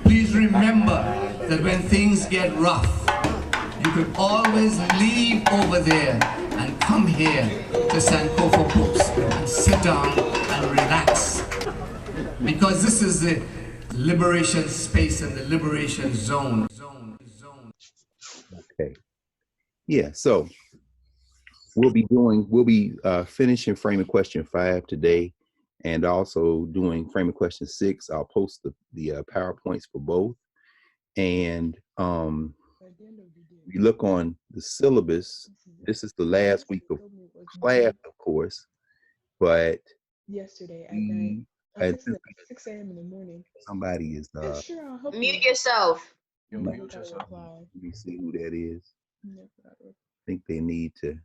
please remember that when things get rough, you can always leave over there and come here to Sankofa Books and sit down and relax. Because this is the liberation space and the liberation zone. Okay. Yeah, so we'll be finishing framing question 5 today, and also doing framing question 6. I'll post the PowerPoints for both. And we look on the syllabus. This is the last week of class, of course, but yesterday at 6 a.m. in the morning. Somebody is mute yourself. Mute yourself. Let me see who that is. I think they need to.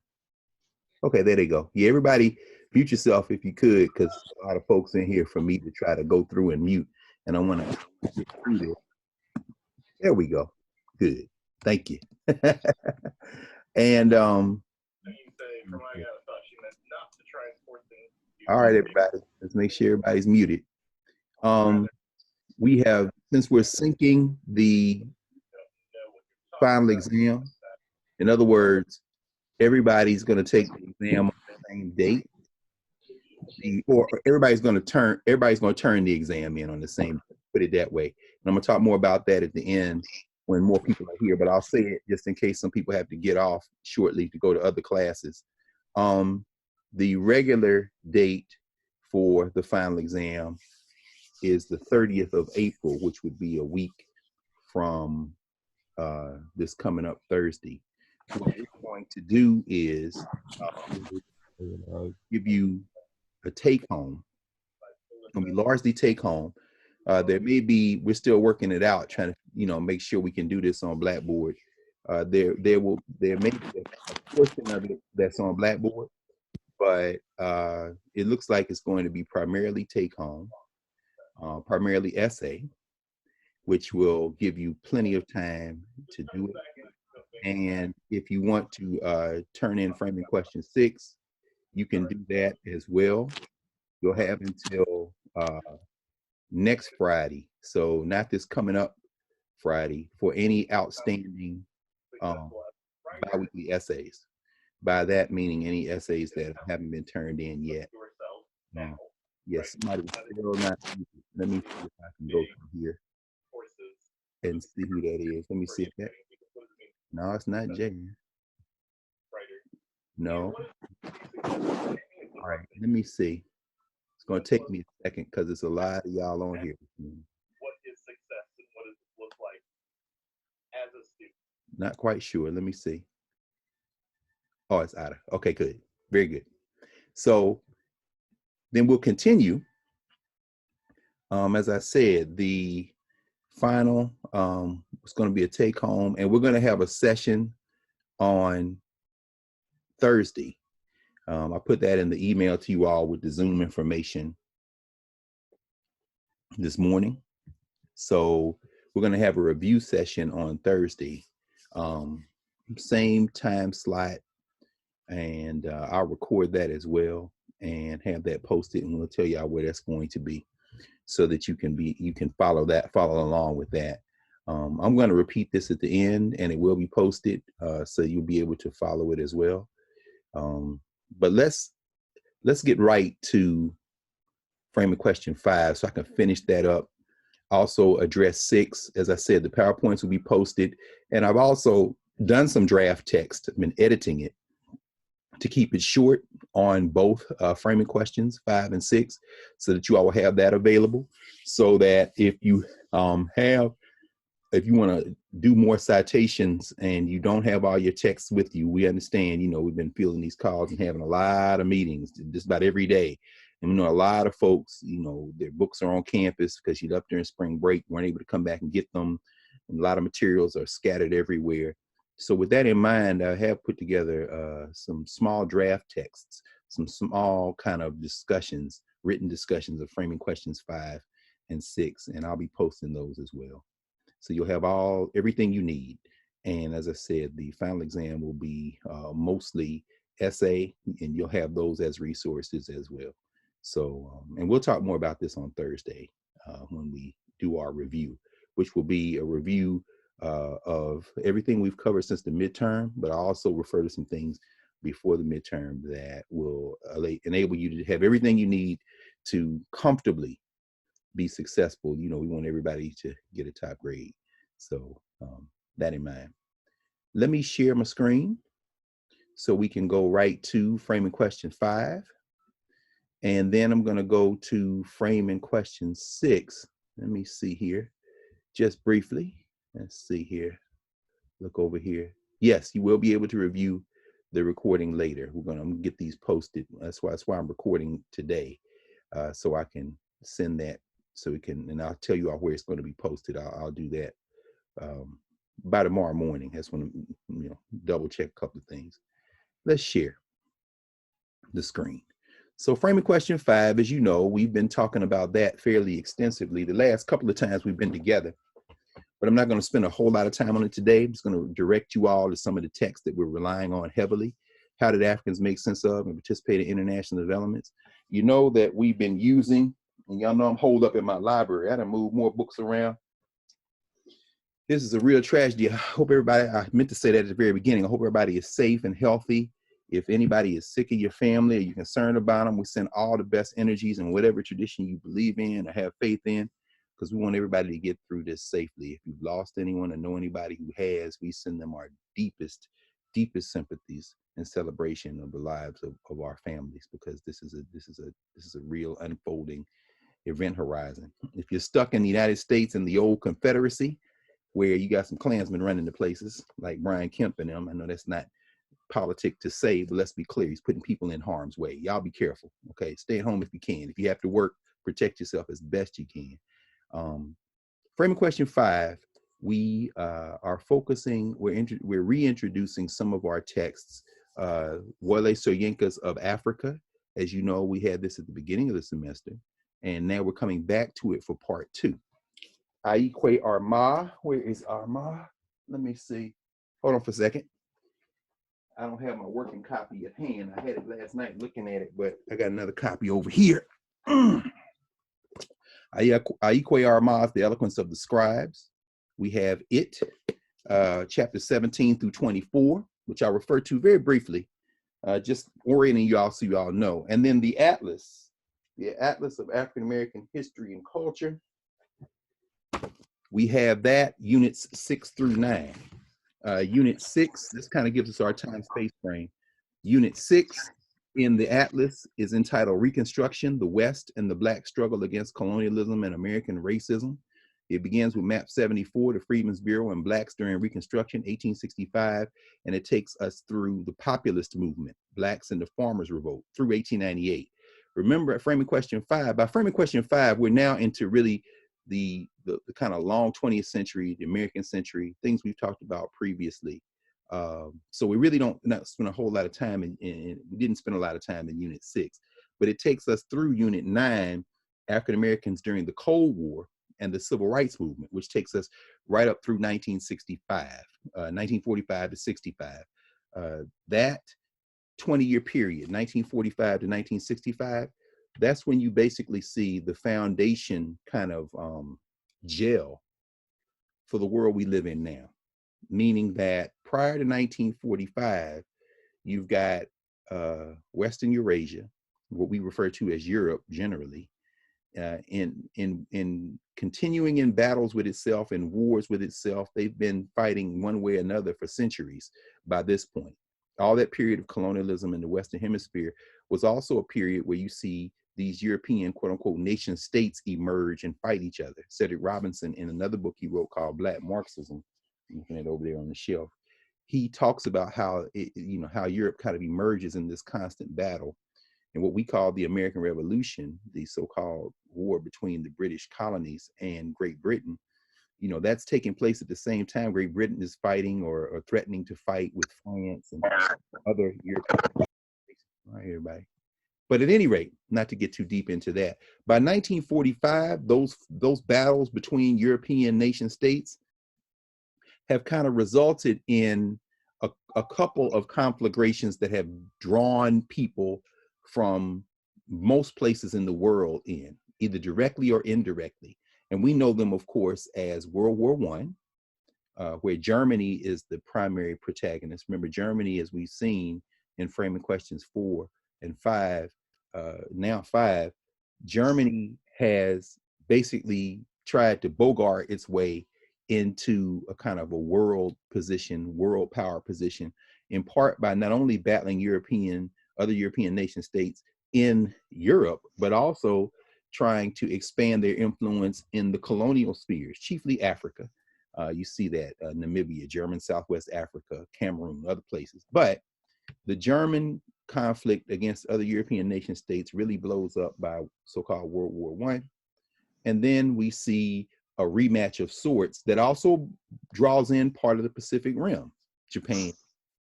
Okay, there they go. Yeah, everybody mute yourself if you could, because a lot of folks in here for me to try to go through and mute, and I want to get through this. There we go. Good. Thank you. And all right, everybody. Let's make sure everybody's muted. We have, since we're syncing the final exam, in other words, everybody's going to take the exam on the same date, or everybody's going to turn the exam in on the same, put it that way. And I'm going to talk more about that at the end when more people are here, but I'll say it just in case some people have to get off shortly to go to other classes. The regular date for the final exam is the 30th of April, which would be a week from this coming up Thursday. What we're going to do is give you a take home. It's going to be largely take home. There may be, we're still working it out, trying to, make sure we can do this on Blackboard. There may be a portion of it that's on Blackboard, but it looks like it's going to be primarily take home, primarily essay, which will give you plenty of time to do it. And if you want to turn in framing question 6, you can do that as well. You'll have until next Friday, so not this coming up Friday, for any outstanding biweekly essays. By that meaning any essays that haven't been turned in yet. Now, yes, somebody's still not. Let me see if I can go through here and see who that is. Let me see if that. No, it's not Jay. No. All right, let me see. It's going to take me a second because there's a lot of y'all on here. What is success and what does it look like as a student? Not quite sure. Let me see. Oh, it's Ada. Okay, good. Very good. So then we'll continue. As I said, the final is going to be a take home, and we're going to have a session on Thursday. I put that in the email to you all with the Zoom information this morning. So we're going to have a review session on Thursday, same time slot, and I'll record that as well and have that posted, and we'll tell y'all where that's going to be, so that you can follow along with that. I'm going to repeat this at the end, and it will be posted, so you'll be able to follow it as well. But let's get right to framing question 5, so I can finish that up. Also address 6. As I said, the PowerPoints will be posted, and I've also done some draft text. I've been editing it to keep it short on both framing questions 5 and 6, so that you all will have that available, so that if you want to do more citations and you don't have all your texts with you, we understand, we've been fielding these calls and having a lot of meetings just about every day. And we know a lot of folks, their books are on campus because you're up there in spring break, weren't able to come back and get them. And a lot of materials are scattered everywhere. So with that in mind, I have put together some small draft texts, some small kind of discussions, written discussions of framing questions 5 and 6, and I'll be posting those as well. So you'll have everything you need. And as I said, the final exam will be mostly essay, and you'll have those as resources as well. So, and we'll talk more about this on Thursday when we do do our review, which will be a review of everything we've covered since the midterm, but I also refer to some things before the midterm that will enable you to have everything you need to comfortably be successful. You know, we want everybody to get a top grade. So that in mind. Let me share my screen so we can go right to framing question 5. And then I'm going to go to framing question 6. Let me see here just briefly. Let's see here. Look over here. Yes, you will be able to review the recording later. I'm gonna get these posted. That's why I'm recording today, so I can send that so we can, and I'll tell you all where it's going to be posted. I'll do that by tomorrow morning. That's when I'm, double check a couple of things. Let's share the screen. So framing question 5, as you know, we've been talking about that fairly extensively the last couple of times we've been together. But I'm not going to spend a whole lot of time on it today. I'm just going to direct you all to some of the texts that we're relying on heavily. How did Africans make sense of and participate in international developments? You know that we've been using, and y'all know I'm holed up in my library. I done moved more books around. This is a real tragedy. I hope everybody, I meant to say that at the very beginning, I hope everybody is safe and healthy. If anybody is sick in your family or you're concerned about them, we send all the best energies in whatever tradition you believe in or have faith in, because we want everybody to get through this safely. If you've lost anyone or know anybody who has, we send them our deepest sympathies and celebration of the lives of our families, because this is a real unfolding event horizon. If you're stuck in the United States in the old Confederacy, where you got some Klansmen running the places like Brian Kemp and them, I know that's not politic to say, but let's be clear, he's putting people in harm's way. Y'all be careful, okay? Stay at home if you can. If you have to work, protect yourself as best you can. Framing question 5, we are focusing, we're reintroducing some of our texts. Wole Soyinka's of Africa. As you know, we had this at the beginning of the semester, and now we're coming back to it for part 2. Kwei Armah, where is Armah? Let me see. Hold on for a second. I don't have my working copy at hand. I had it last night looking at it, but I got another copy over here. Kwei Armah, The Eloquence of the Scribes. We have it, chapter 17 through 24, which I'll refer to very briefly, just orienting you all so you all know. And then the Atlas of African American History and Culture. We have that, units 6 through 9. Unit 6, this kind of gives us our time space frame. Unit 6 in the Atlas is entitled Reconstruction, the West and the Black Struggle Against Colonialism and American Racism. It begins with map 74, the Freedmen's Bureau and Blacks during Reconstruction, 1865, and it takes us through the populist movement, Blacks and the Farmers' Revolt, through 1898. Remember, at framing question 5, by framing question 5, we're now into really the kind of long 20th century, the American century, things we've talked about previously. So we really not spend a whole lot of time in we didn't spend a lot of time in unit 6, but it takes us through unit 9, African Americans during the Cold War and the Civil Rights Movement, which takes us right up through 1945 to 65. That 20-year period, 1945 to 1965, that's when you basically see the foundation kind of gel for the world we live in now. Meaning that prior to 1945, you've got Western Eurasia, what we refer to as Europe generally, in continuing in battles with itself and wars with itself. They've been fighting one way or another for centuries by this point. All that period of colonialism in the Western Hemisphere was also a period where you see these European, quote unquote, nation states emerge and fight each other. Cedric Robinson, in another book he wrote called Black Marxism, looking at it over there on the shelf, he talks about how how Europe kind of emerges in this constant battle. And what we call the American Revolution, the so-called war between the British colonies and Great Britain, that's taking place at the same time Great Britain is fighting or threatening to fight with France and other European. All right, everybody. But at any rate, not to get too deep into that, by 1945, those battles between European nation states have kind of resulted in a couple of conflagrations that have drawn people from most places in the world in, either directly or indirectly. And we know them, of course, as World War One, where Germany is the primary protagonist. Remember, Germany, as we've seen in Framing Questions 4 and 5, now 5, Germany has basically tried to bogart its way into a kind of a world position, world power position, in part by not only battling other European nation states in Europe, but also trying to expand their influence in the colonial spheres, chiefly Africa. You see that Namibia, German Southwest Africa, Cameroon, other places. But the German conflict against other European nation states really blows up by so-called World War One. And then we see a rematch of sorts that also draws in part of the Pacific Rim, Japan,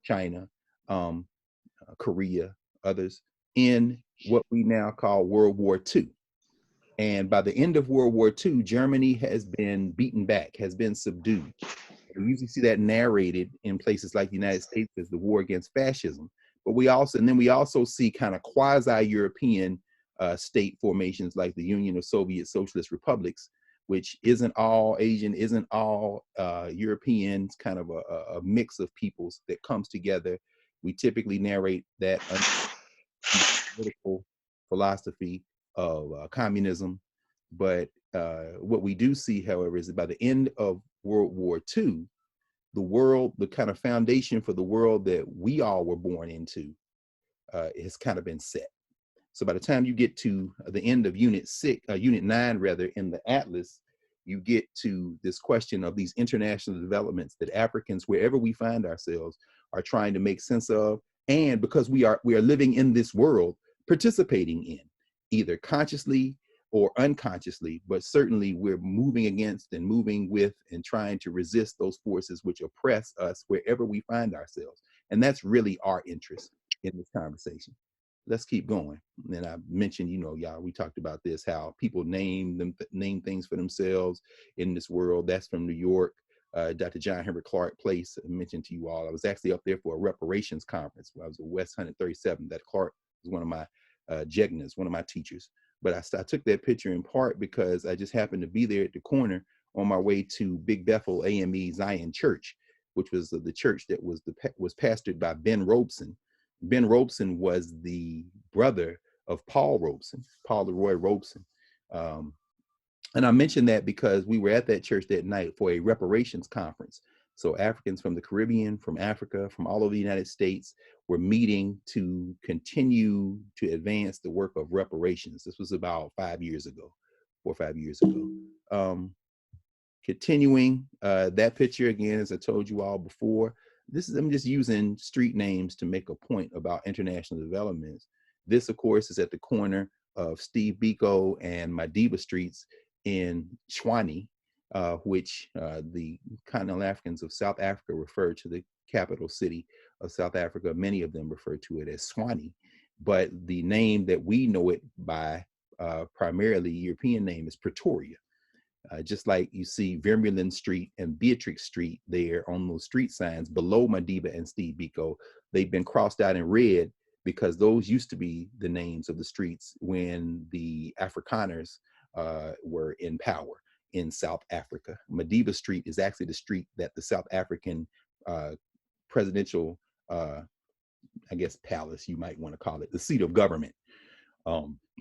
China, Korea, others, in what we now call World War II. And by the end of World War II, Germany has been beaten back, has been subdued. We usually see that narrated in places like the United States as the war against fascism. But we also see kind of quasi-European state formations like the Union of Soviet Socialist Republics, which isn't all Asian, isn't all Europeans, kind of a mix of peoples that comes together. We typically narrate that political philosophy of communism. But what we do see, however, is that by the end of World War II, the kind of foundation for the world that we all were born into has kind of been set. So by the time you get to the end of Unit 9, rather, in the Atlas, you get to this question of these international developments that Africans, wherever we find ourselves, are trying to make sense of, and because we are living in this world, participating in, either consciously or unconsciously, but certainly we're moving against and moving with and trying to resist those forces which oppress us wherever we find ourselves. And that's really our interest in this conversation. Let's keep going. And I mentioned, y'all, we talked about this, how people name things for themselves in this world. That's from New York. Dr. John Henry Clark Place, I mentioned to you all. I was actually up there for a reparations conference where I was at West 137. That Clark was one of my Jegnas, one of my teachers. But I took that picture in part because I just happened to be there at the corner on my way to Big Bethel AME Zion Church, which was the church that was pastored by Ben Robeson. Ben Robeson was the brother of Paul Robeson, Paul Leroy Robeson. And I mentioned that because we were at that church that night for a reparations conference. So Africans from the Caribbean, from Africa, from all over the United States were meeting to continue to advance the work of reparations. This was about 5 years ago, 4 or 5 years ago. Continuing that picture again, as I told you all before, I'm just using street names to make a point about international developments. This, of course, is at the corner of Steve Biko and Madiba Streets in Tshwane, which the continental Africans of South Africa refer to the capital city of South Africa. Many of them refer to it as Tshwane, but the name that we know it by, primarily European name, is Pretoria. Just like you see Vermeulen Street and Beatrix Street there on those street signs below Madiba and Steve Biko, they've been crossed out in red because those used to be the names of the streets when the Afrikaners were in power in South Africa. Madiba Street is actually the street that the South African presidential, I guess, palace, you might want to call it, the seat of government,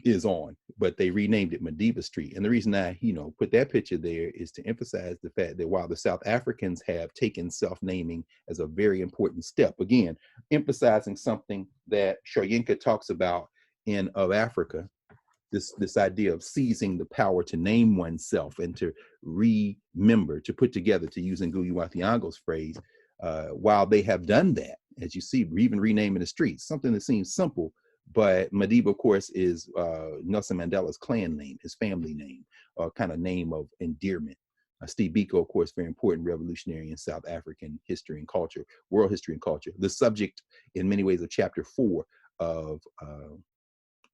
is on, but they renamed it Madiba Street. And the reason I, put that picture there is to emphasize the fact that while the South Africans have taken self-naming as a very important step, again, emphasizing something that Soyinka talks about in Of Africa, this idea of seizing the power to name oneself and to remember, to put together, to use Ngugi wa Thiong'o's phrase, while they have done that, as you see, even renaming the streets, something that seems simple. But Madiba, of course, is Nelson Mandela's clan name, his family name, kind of name of endearment. Steve Biko, of course, very important revolutionary in South African history and culture, world history and culture. The subject, in many ways, of chapter 4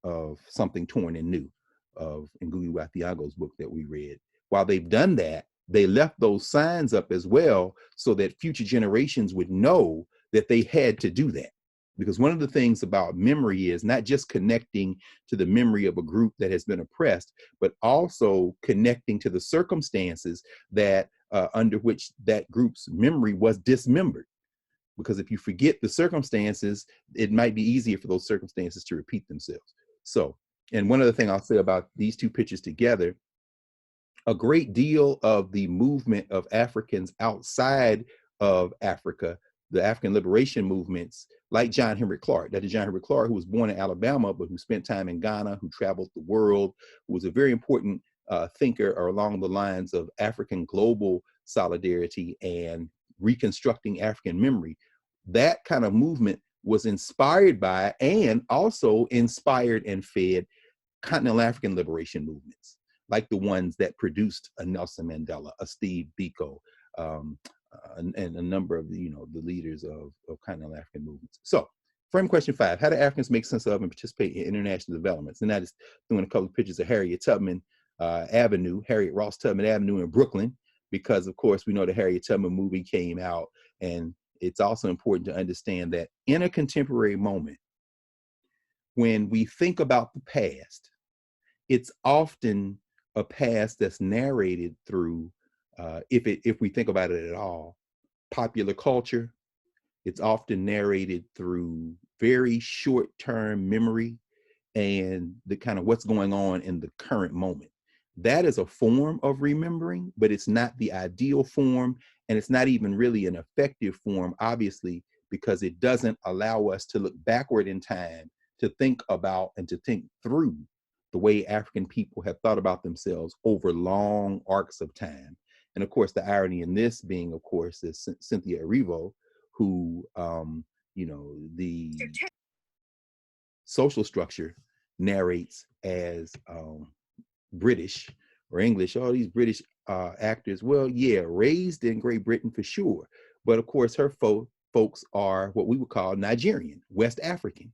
of Something Torn and New, of Ngugi wa Thiong'o's book that we read. While they've done that, they left those signs up as well so that future generations would know that they had to do that. Because one of the things about memory is not just connecting to the memory of a group that has been oppressed, but also connecting to the circumstances that under which that group's memory was dismembered. Because if you forget the circumstances, it might be easier for those circumstances to repeat themselves. So, and one other thing I'll say about these two pictures together, a great deal of the movement of Africans outside of Africa, the African liberation movements, like John Henrik Clarke, that is John Henrik Clarke, who was born in Alabama, but who spent time in Ghana, who traveled the world, who was a very important thinker along the lines of African global solidarity and reconstructing African memory. That kind of movement was inspired by and also inspired and fed continental African liberation movements, like the ones that produced a Nelson Mandela, a Steve Biko, and a number of the leaders of continental African movements. So, frame question 5: how do Africans make sense of and participate in international developments? And that is doing a couple of pictures of Harriet Ross Tubman Avenue in Brooklyn, because of course we know the Harriet Tubman movie came out, and it's also important to understand that in a contemporary moment, when we think about the past, it's often a past that's narrated through, if we think about it at all, popular culture. It's often narrated through very short-term memory and the kind of what's going on in the current moment. That is a form of remembering, but it's not the ideal form, and it's not even really an effective form, obviously, because it doesn't allow us to look backward in time to think about and to think through the way African people have thought about themselves over long arcs of time. And of course, the irony in this being, of course, is Cynthia Erivo, who, the social structure narrates as British or English. All these British actors, well, yeah, raised in Great Britain for sure. But of course, her folks are what we would call Nigerian, West African.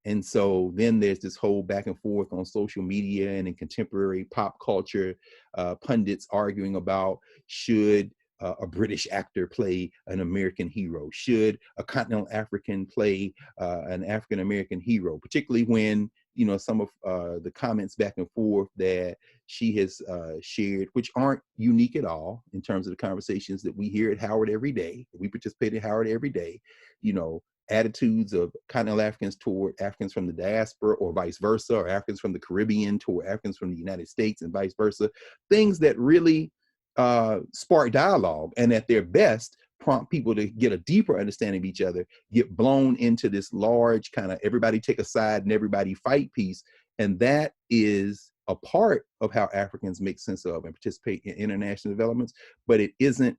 And so then there's this whole back and forth on social media and in contemporary pop culture, pundits arguing about should a British actor play an American hero? Should a continental African play an African American hero? Particularly when, some of the comments back and forth that she has shared, which aren't unique at all in terms of the conversations that we hear at Howard every day. We participate at Howard every day, attitudes of continental Africans toward Africans from the diaspora, or vice versa, or Africans from the Caribbean toward Africans from the United States, and vice versa. Things that really spark dialogue, and at their best prompt people to get a deeper understanding of each other, get blown into this large kind of everybody take a side and everybody fight piece. And that is a part of how Africans make sense of and participate in international developments, but it isn't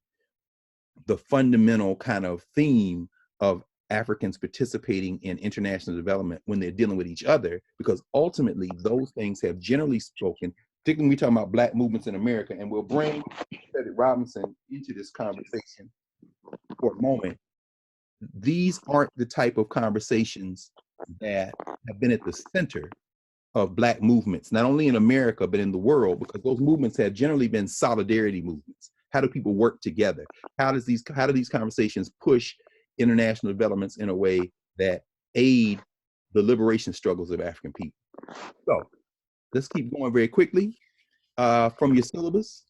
the fundamental kind of theme of Africans participating in international development when they're dealing with each other, because ultimately those things have generally spoken, particularly when we talk about Black movements in America, and we'll bring Cedric Robinson into this conversation for a moment. These aren't the type of conversations that have been at the center of Black movements, not only in America, but in the world, because those movements have generally been solidarity movements. How do people work together? How do these conversations push international developments in a way that aid the liberation struggles of African people? So let's keep going very quickly from your syllabus.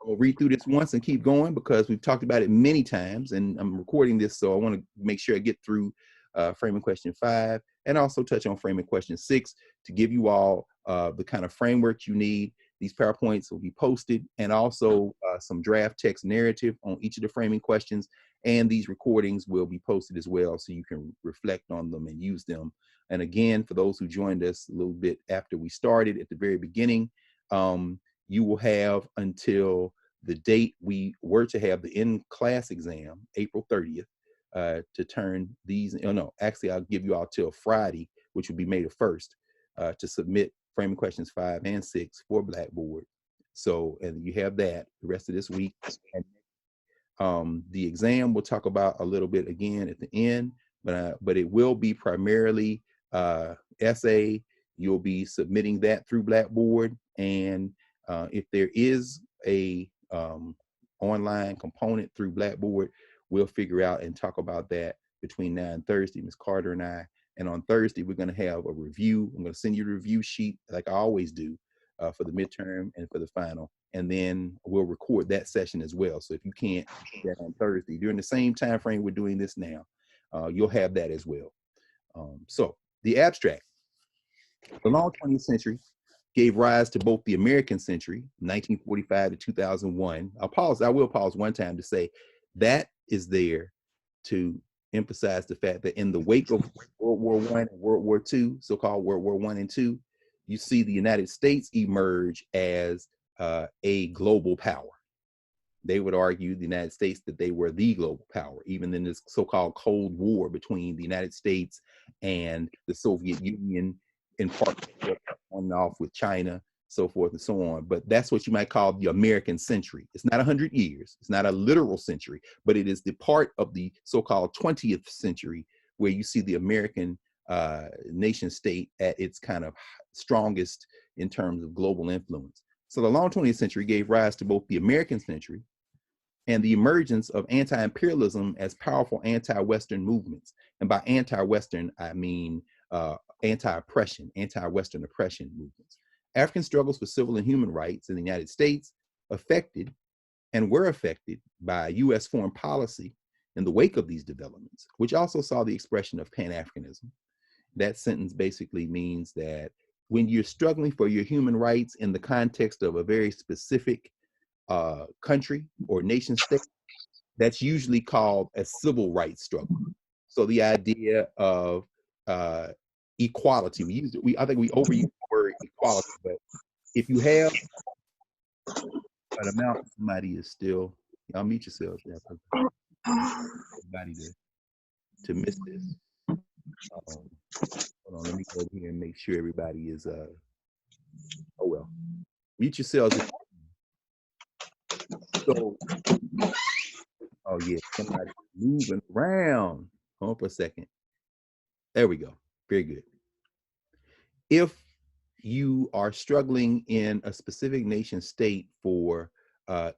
I'll read through this once and keep going because we've talked about it many times, and I'm recording this, so I want to make sure I get through framing question 5 and also touch on framing question 6 to give you all the kind of framework you need. These PowerPoints will be posted, and also some draft text narrative on each of the framing questions, and these recordings will be posted as well so you can reflect on them and use them. And again, for those who joined us a little bit after we started at the very beginning, you will have until the date we were to have the in-class exam, April 30th, to turn these, actually I'll give you all till Friday, which will be May the 1st, to submit framing questions 5 and 6 for Blackboard. So, and you have that the rest of this week. And the exam we'll talk about a little bit again at the end, but it will be primarily essay. You'll be submitting that through Blackboard, and if there is a online component through Blackboard, we'll figure out and talk about that between now and Thursday. Ms. Carter and I And on Thursday, we're going to have a review. I'm going to send you a review sheet like I always do for the midterm and for the final. And then we'll record that session as well. So if you can't do that on Thursday, during the same time frame we're doing this now, you'll have that as well. So the abstract. The long 20th century gave rise to both the American century, 1945 to 2001. I will pause one time to say that is there to emphasize the fact that in the wake of World War I and World War II, so-called World War I and II, you see the United States emerge as a global power. They would argue, the United States, that they were the global power, even in this so-called Cold War between the United States and the Soviet Union, in part on and off with China, so forth and so on. But that's what you might call the American century. It's not 100 years. It's not a literal century, but it is the part of the so-called 20th century where you see the American nation state at its kind of strongest in terms of global influence. So the long 20th century gave rise to both the American century and the emergence of anti-imperialism as powerful anti-Western movements. And by anti-Western, I mean anti-oppression, anti-Western oppression movements. African struggles for civil and human rights in the United States affected and were affected by US foreign policy in the wake of these developments, which also saw the expression of Pan-Africanism. That sentence basically means that when you're struggling for your human rights in the context of a very specific country or nation state, that's usually called a civil rights struggle. So the idea of equality, I think we overuse the word equality, but if you have an amount, somebody is still, y'all mute yourselves, everybody to miss this. Hold on, let me go over here and make sure everybody is, oh well, mute yourselves. So, oh yeah, somebody moving around. Hold on for a second. There we go. Very good. If you are struggling in a specific nation state for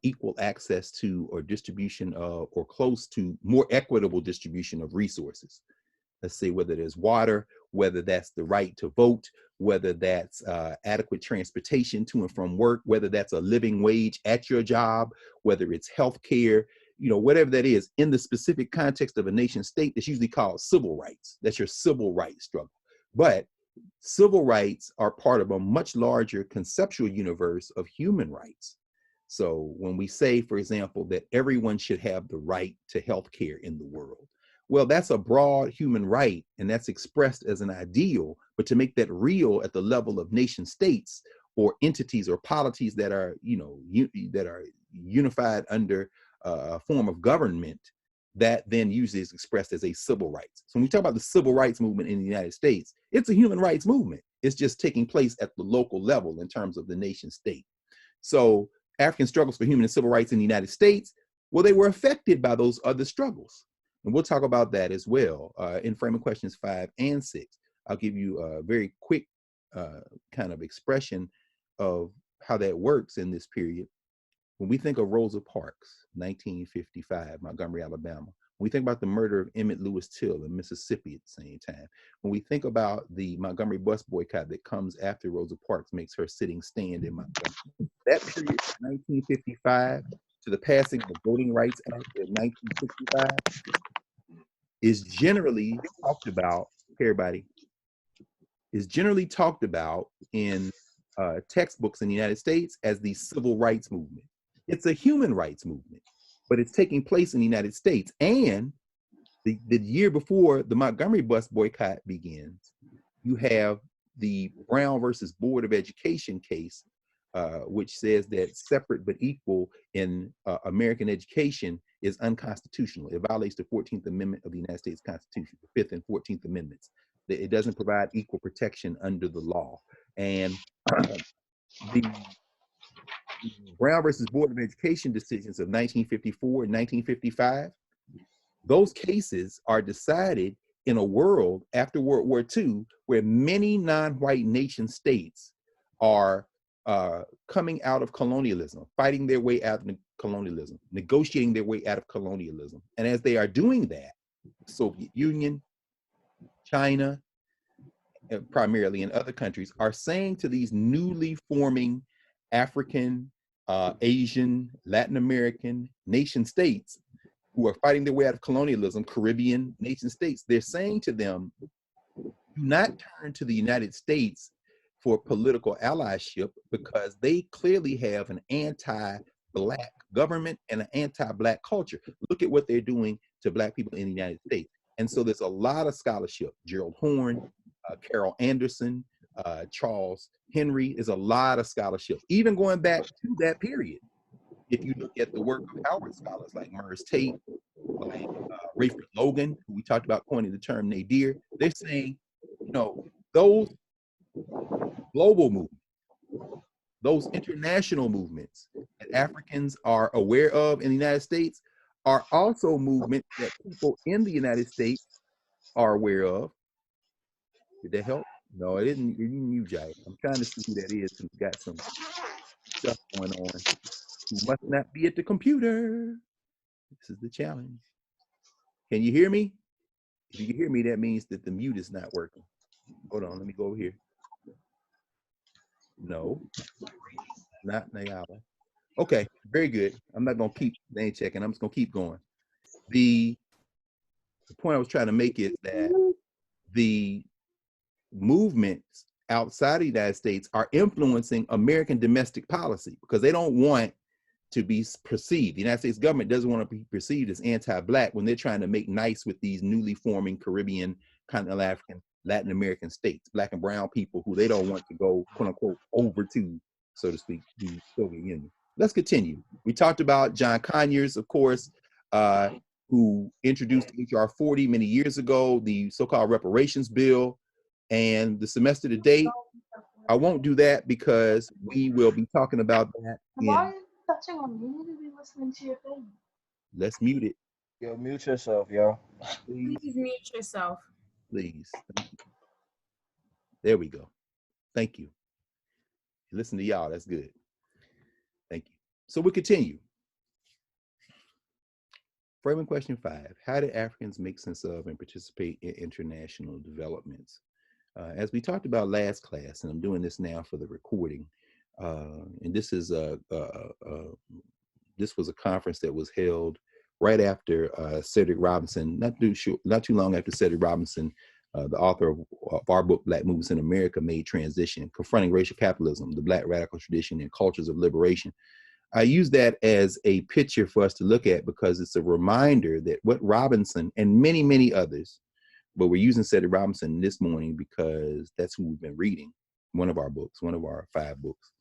equal access to or distribution of, or close to more equitable distribution of resources, let's say whether there's water, whether that's the right to vote, whether that's adequate transportation to and from work, whether that's a living wage at your job, whether it's healthcare, you know, whatever that is, in the specific context of a nation state, that's usually called civil rights. That's your civil rights struggle. But civil rights are part of a much larger conceptual universe of human rights. So when we say, for example, that everyone should have the right to healthcare in the world, well, that's a broad human right, and that's expressed as an ideal, but to make that real at the level of nation states or entities or polities that are, you know, that are unified under a form of government, that then usually is expressed as a civil rights. So when we talk about the civil rights movement in the United States, it's a human rights movement. It's just taking place at the local level in terms of the nation state. So African struggles for human and civil rights in the United States, well, they were affected by those other struggles. And we'll talk about that as well in framing questions 5 and 6. I'll give you a very quick kind of expression of how that works in this period. When we think of Rosa Parks, 1955, Montgomery, Alabama, when we think about the murder of Emmett Lewis Till in Mississippi at the same time, when we think about the Montgomery bus boycott that comes after Rosa Parks makes her sitting stand in Montgomery, that period from 1955 to the passing of the Voting Rights Act of 1965 is generally talked about, everybody, is generally talked about in textbooks in the United States as the civil rights movement. It's a human rights movement, but it's taking place in the United States. And the year before the Montgomery bus boycott begins, you have the Brown versus Board of Education case, which says that separate but equal in American education is unconstitutional. It violates the 14th Amendment of the United States Constitution, the 5th and 14th Amendments. It doesn't provide equal protection under the law. And the Brown versus Board of Education decisions of 1954 and 1955, those cases are decided in a world after World War II where many non-white nation states are coming out of colonialism, fighting their way out of colonialism, negotiating their way out of colonialism. And as they are doing that, Soviet Union, China, primarily in other countries, are saying to these newly forming African, Asian, Latin American nation states who are fighting their way out of colonialism, Caribbean nation states, they're saying to them, do not turn to the United States for political allyship, because they clearly have an anti-Black government and an anti-Black culture. Look at what they're doing to Black people in the United States. And so there's a lot of scholarship. Gerald Horne, Carol Anderson, Charles Henry, is a lot of scholarship, even going back to that period. If you look at the work of Howard scholars like Murs Tate, like Rayford Logan, who we talked about coining the term nadir, they're saying, you know, those global movements, those international movements that Africans are aware of in the United States are also movements that people in the United States are aware of. Did that help? No, it didn't you, Jay. I'm trying to see who that is who's got some stuff going on, who must not be at the computer. This is the challenge. Can you hear me? If you can hear me, that means that the mute is not working. Hold on, let me go over here. No, not Nayala. Okay, very good. I'm not gonna keep name checking. I'm just gonna keep going. The point I was trying to make is that the movements outside of the United States are influencing American domestic policy because they don't want to be perceived. The United States government doesn't want to be perceived as anti-Black when they're trying to make nice with these newly forming Caribbean, continental African, Latin American states, Black and brown people who they don't want to go, quote unquote, over to, so to speak, the Soviet Union. Let's continue. We talked about John Conyers, of course, who introduced HR 40 many years ago, the so-called reparations bill, and the semester to date. I won't do that because we will be talking about that in. Touching on me, you need to be listening to your thing. Let's mute it. Yo, mute yourself, yo. Please mute yourself. Please. Thank you. There we go. Thank you. Listen to y'all. That's good. Thank you. So we continue. Framing question 5. How do Africans make sense of and participate in international developments? As we talked about last class, and I'm doing this now for the recording, and this is this was a conference that was held right after Cedric Robinson, not too long after Cedric Robinson, the author of our book, Black Movements in America, made transition, confronting racial capitalism, the Black radical tradition and cultures of liberation. I use that as a picture for us to look at because it's a reminder that what Robinson and many, many others, but we're using Cedric Robinson this morning because that's who we've been reading, one of our books, one of our 5 books,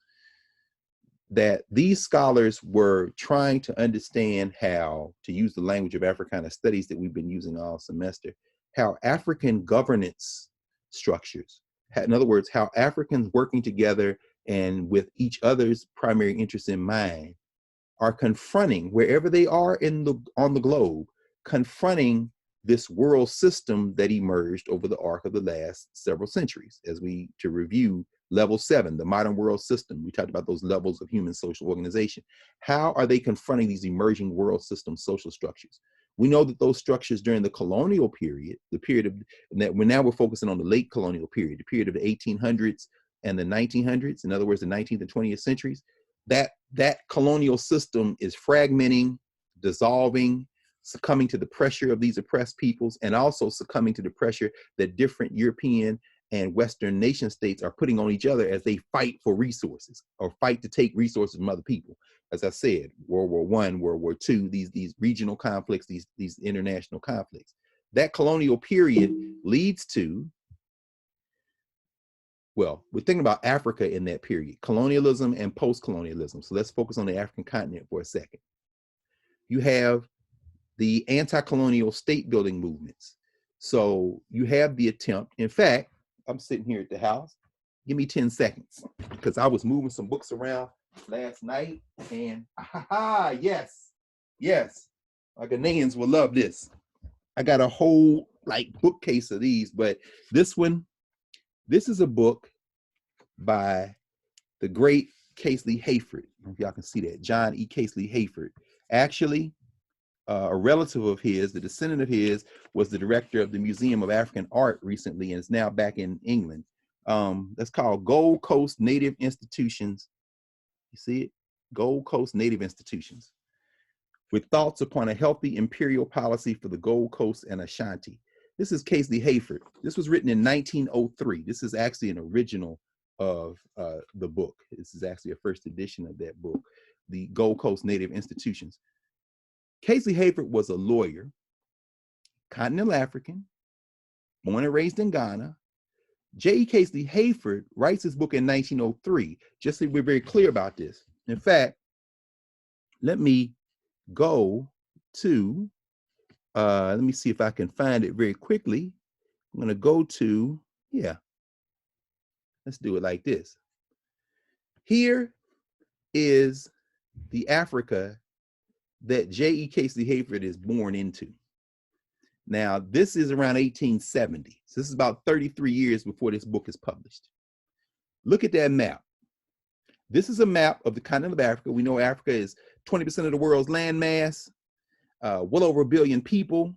that these scholars were trying to understand how, to use the language of Africana studies that we've been using all semester, how African governance structures, in other words, how Africans working together and with each other's primary interests in mind are confronting, wherever they are on the globe, confronting this world system that emerged over the arc of the last several centuries. As we, to review level 7, the modern world system, we talked about those levels of human social organization. How are they confronting these emerging world system social structures? We know that those structures during the colonial period, the period of that we're focusing on the late colonial period, the period of the 1800s and the 1900s, in other words, the 19th and 20th centuries, that colonial system is fragmenting, dissolving, succumbing to the pressure of these oppressed peoples, and also succumbing to the pressure that different European and Western nation states are putting on each other as they fight for resources or fight to take resources from other people. As I said, World War I, World War II, these regional conflicts, these international conflicts. That colonial period leads to, well, we're thinking about Africa in that period, colonialism and post-colonialism. So let's focus on the African continent for a second. You have the anti-colonial state building movements. So you have the attempt, in fact, I'm sitting here at the house, give me 10 seconds because I was moving some books around last night and yes, our Ghanaians will love this. I got a whole bookcase of these, but this is a book by the great Casely Hayford. I don't know if y'all can see that, John E. Casely Hayford. Actually, a relative of his, the descendant of his, was the director of the Museum of African Art recently and is now back in England. That's called Gold Coast Native Institutions. You see it? Gold Coast Native Institutions, with thoughts upon a healthy imperial policy for the Gold Coast and Ashanti. This is Casely Hayford. This was written in 1903. This is actually an original of the book. This is actually a first edition of that book, the Gold Coast Native Institutions. Casely Hayford was a lawyer, continental African, born and raised in Ghana. J.E. Casely Hayford writes his book in 1903, just so we're very clear about this. In fact, let me go to, let me see if I can find it very quickly. I'm going to go to, let's do it like this. Here is the Africa that J.E. Casely Hayford is born into. Now, this is around 1870. So this is about 33 years before this book is published. Look at that map. This is a map of the continent of Africa. We know Africa is 20% of the world's land mass, well over 1 billion people.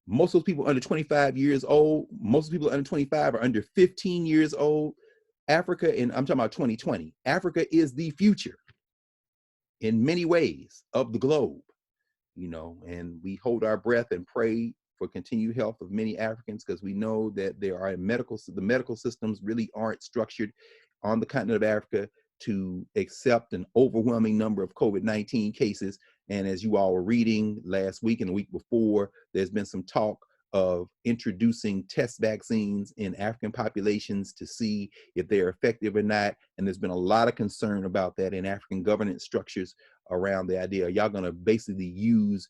Most of those people are under 25 years old. Most of the people under 25 are under 15 years old. Africa, and I'm talking about 2020, Africa is the future in many ways of the globe, you know, and we hold our breath and pray for continued health of many Africans, because we know that there are the medical systems really aren't structured on the continent of Africa to accept an overwhelming number of COVID-19 cases. And as you all were reading last week and the week before, there's been some talk of introducing test vaccines in African populations to see if they're effective or not. And there's been a lot of concern about that in African governance structures around the idea, y'all gonna basically use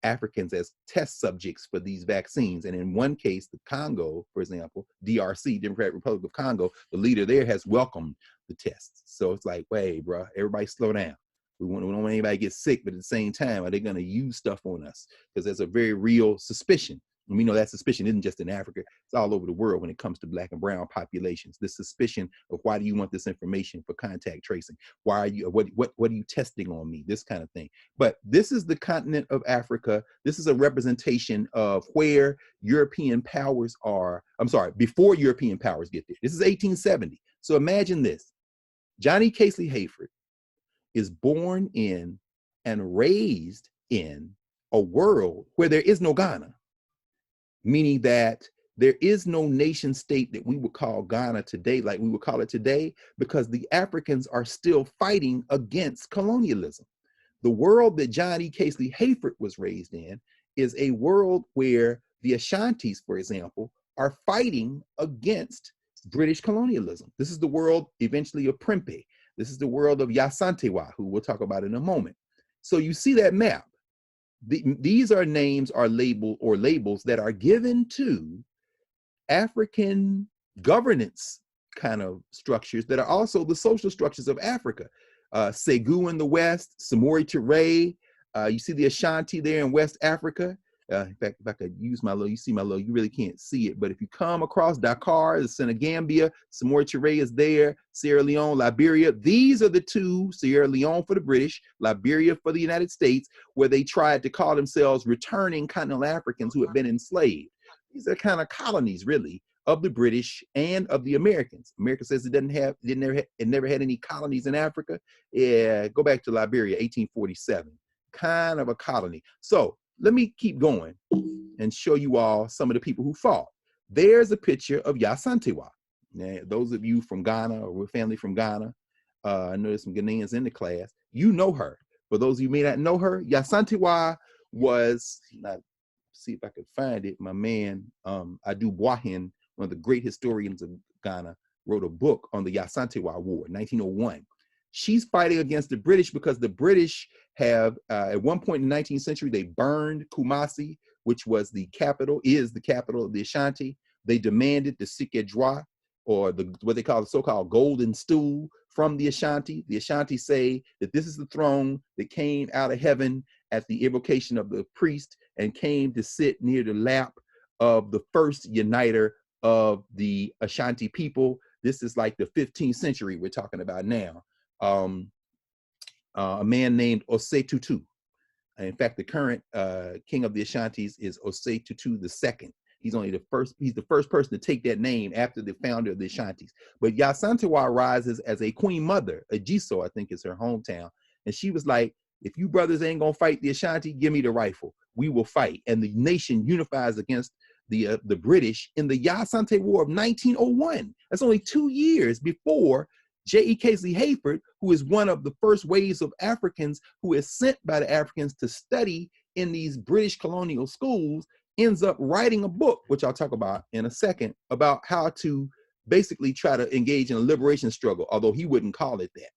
Africans as test subjects for these vaccines. And in one case, the Congo, for example, DRC, Democratic Republic of Congo, the leader there has welcomed the tests. So it's like, wait, bro, everybody slow down. We don't want anybody to get sick, but at the same time, are they going to use stuff on us? Because there's a very real suspicion. And we know that suspicion isn't just in Africa, it's all over the world when it comes to Black and brown populations. This suspicion of, why do you want this information for contact tracing? Why are you, what are you testing on me? This kind of thing. But this is the continent of Africa. This is a representation of where European powers are, I'm sorry, before European powers get there. This is 1870. So imagine this. Johnny Casely Hayford is born in and raised in a world where there is no Ghana, meaning that there is no nation state that we would call Ghana today, like we would call it today, because the Africans are still fighting against colonialism. The world that John E. Casely Hayford was raised in is a world where the Ashantis, for example, are fighting against British colonialism. This is the world eventually of Prempeh. This is the world of Yasantewa, who we'll talk about in a moment. So you see that map. These are names or labels that are given to African governance kind of structures that are also the social structures of Africa. Segu in the West, Samori Ture, you see the Ashanti there in West Africa. In fact, if I could use my logo, you see my logo, you really can't see it. But if you come across Dakar, the Senegambia, Samori Ture is there, Sierra Leone, Liberia. These are the two, Sierra Leone for the British, Liberia for the United States, where they tried to call themselves returning continental Africans who had been enslaved. These are kind of colonies, really, of the British and of the Americans. America says it never had any colonies in Africa. Yeah, go back to Liberia, 1847, kind of a colony. So let me keep going and show you all some of the people who fought. There's a picture of Yasantewa. Now, those of you from Ghana or with family from Ghana, I know there's some Ghanaians in the class, you know her. For those of you who may not know her, Yasantewa was, see if I could find it, my man, Adu Boahin, one of the great historians of Ghana, wrote a book on the Yasantewa War, 1901. She's fighting against the British because the British have, at one point in the 19th century, they burned Kumasi, which was the capital, is the capital of the Ashanti. They demanded the Sikedra, or what they call the so-called golden stool from the Ashanti. The Ashanti say that this is the throne that came out of heaven at the invocation of the priest and came to sit near the lap of the first uniter of the Ashanti people. This is like the 15th century we're talking about now. A man named Osei Tutu. In fact, the current king of the Ashantis is Osei Tutu II. He's the first person to take that name after the founder of the Ashantis. But Yasantewa rises as a queen mother. Ajiso, I think, is her hometown. And she was like, if you brothers ain't gonna fight the Ashanti, give me the rifle. We will fight. And the nation unifies against the British in the Yasante War of 1901. That's only 2 years before J.E. Casey Hayford, who is one of the first waves of Africans who is sent by the Africans to study in these British colonial schools, ends up writing a book, which I'll talk about in a second, about how to basically try to engage in a liberation struggle, although he wouldn't call it that.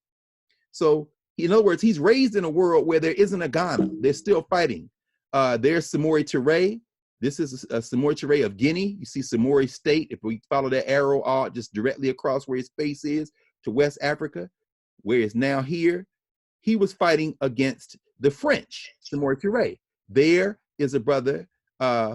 So, in other words, he's raised in a world where there isn't a Ghana. They're still fighting. There's Samori Touré. This is a Samori Touré of Guinea. You see Samori State. If we follow that arrow just directly across where his face is to West Africa, where it's now here, he was fighting against the French, Samori Touré. There is a brother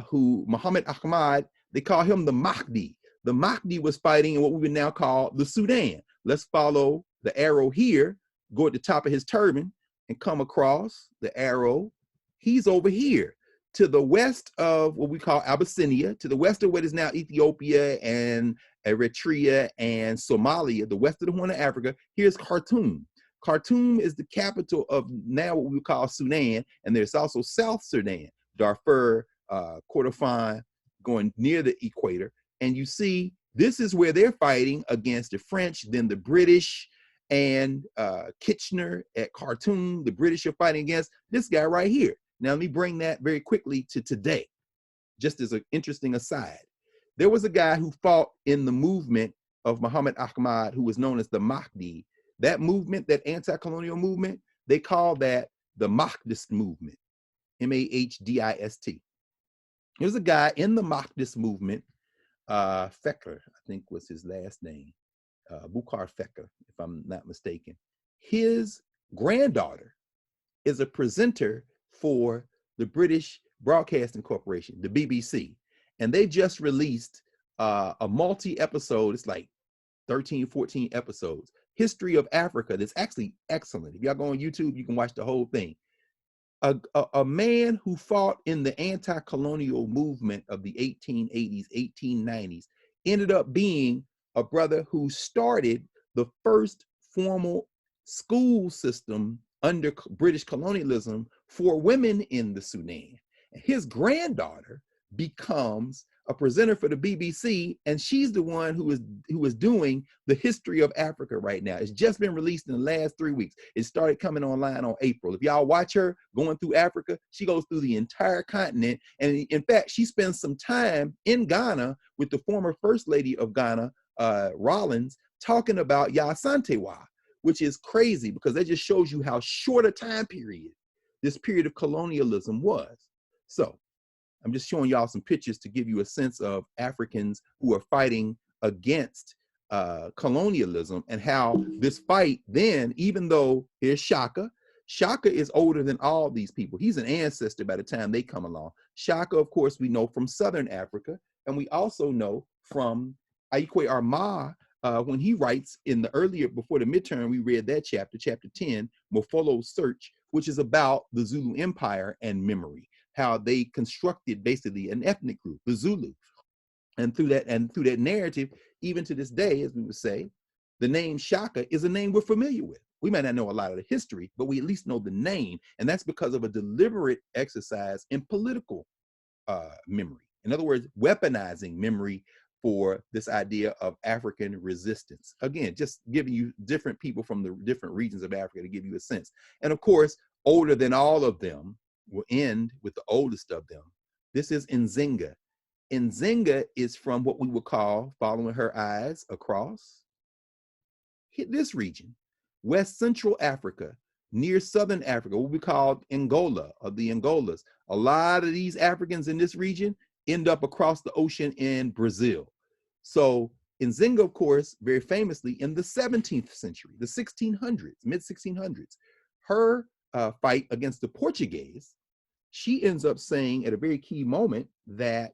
who, Muhammad Ahmad, they call him the Mahdi. The Mahdi was fighting in what we would now call the Sudan. Let's follow the arrow here, go at the top of his turban and come across the arrow. He's over here to the west of what we call Abyssinia, to the west of what is now Ethiopia and Eritrea and Somalia, the west of the Horn of Africa. Here's Khartoum. Khartoum is the capital of now what we would call Sudan, and there's also South Sudan, Darfur, Kordofan, going near the equator. And you see, this is where they're fighting against the French, then the British, and Kitchener at Khartoum. The British are fighting against this guy right here. Now, let me bring that very quickly to today, just as an interesting aside. There was a guy who fought in the movement of Muhammad Ahmad, who was known as the Mahdi. That movement, that anti-colonial movement, they call that the Mahdist movement, M-A-H-D-I-S-T. There's a guy in the Mahdist movement, Fekir, I think was his last name, Bukhar Fekir, if I'm not mistaken. His granddaughter is a presenter for the British Broadcasting Corporation, the BBC. And they just released a multi-episode, it's like 13, 14 episodes, History of Africa, that's actually excellent. If y'all go on YouTube, you can watch the whole thing. A man who fought in the anti-colonial movement of the 1880s, 1890s, ended up being a brother who started the first formal school system under British colonialism for women in the Sudan. His granddaughter becomes a presenter for the BBC, and she's the one who is doing the History of Africa right now. It's just been released in the last 3 weeks. It started coming online on April. If y'all watch her going through Africa, she goes through the entire continent. And in fact, she spends some time in Ghana with the former First Lady of Ghana, Rollins, talking about Yasantewa, which is crazy because that just shows you how short a time period this period of colonialism was. So I'm just showing y'all some pictures to give you a sense of Africans who are fighting against colonialism, and how this fight then, even though here's Shaka. Shaka is older than all these people. He's an ancestor by the time they come along. Shaka, of course, we know from Southern Africa, and we also know from Kwei Armah, when he writes in the earlier, before the midterm, we read that chapter 10, Mofolo's Search, which is about the Zulu Empire and memory, how they constructed basically an ethnic group, the Zulu. And through that narrative, even to this day, as we would say, the name Shaka is a name we're familiar with. We might not know a lot of the history, but we at least know the name. And that's because of a deliberate exercise in political memory. In other words, weaponizing memory for this idea of African resistance. Again, just giving you different people from the different regions of Africa to give you a sense. And of course, older than all of them, we'll end with the oldest of them. This is Nzinga. Nzinga is from what we would call, following her eyes across, hit this region, West Central Africa, near Southern Africa, what we call Angola, or the Angolas. A lot of these Africans in this region end up across the ocean in Brazil. So Nzinga, of course, very famously in the 17th century, the 1600s, mid 1600s, her fight against the Portuguese, she ends up saying at a very key moment that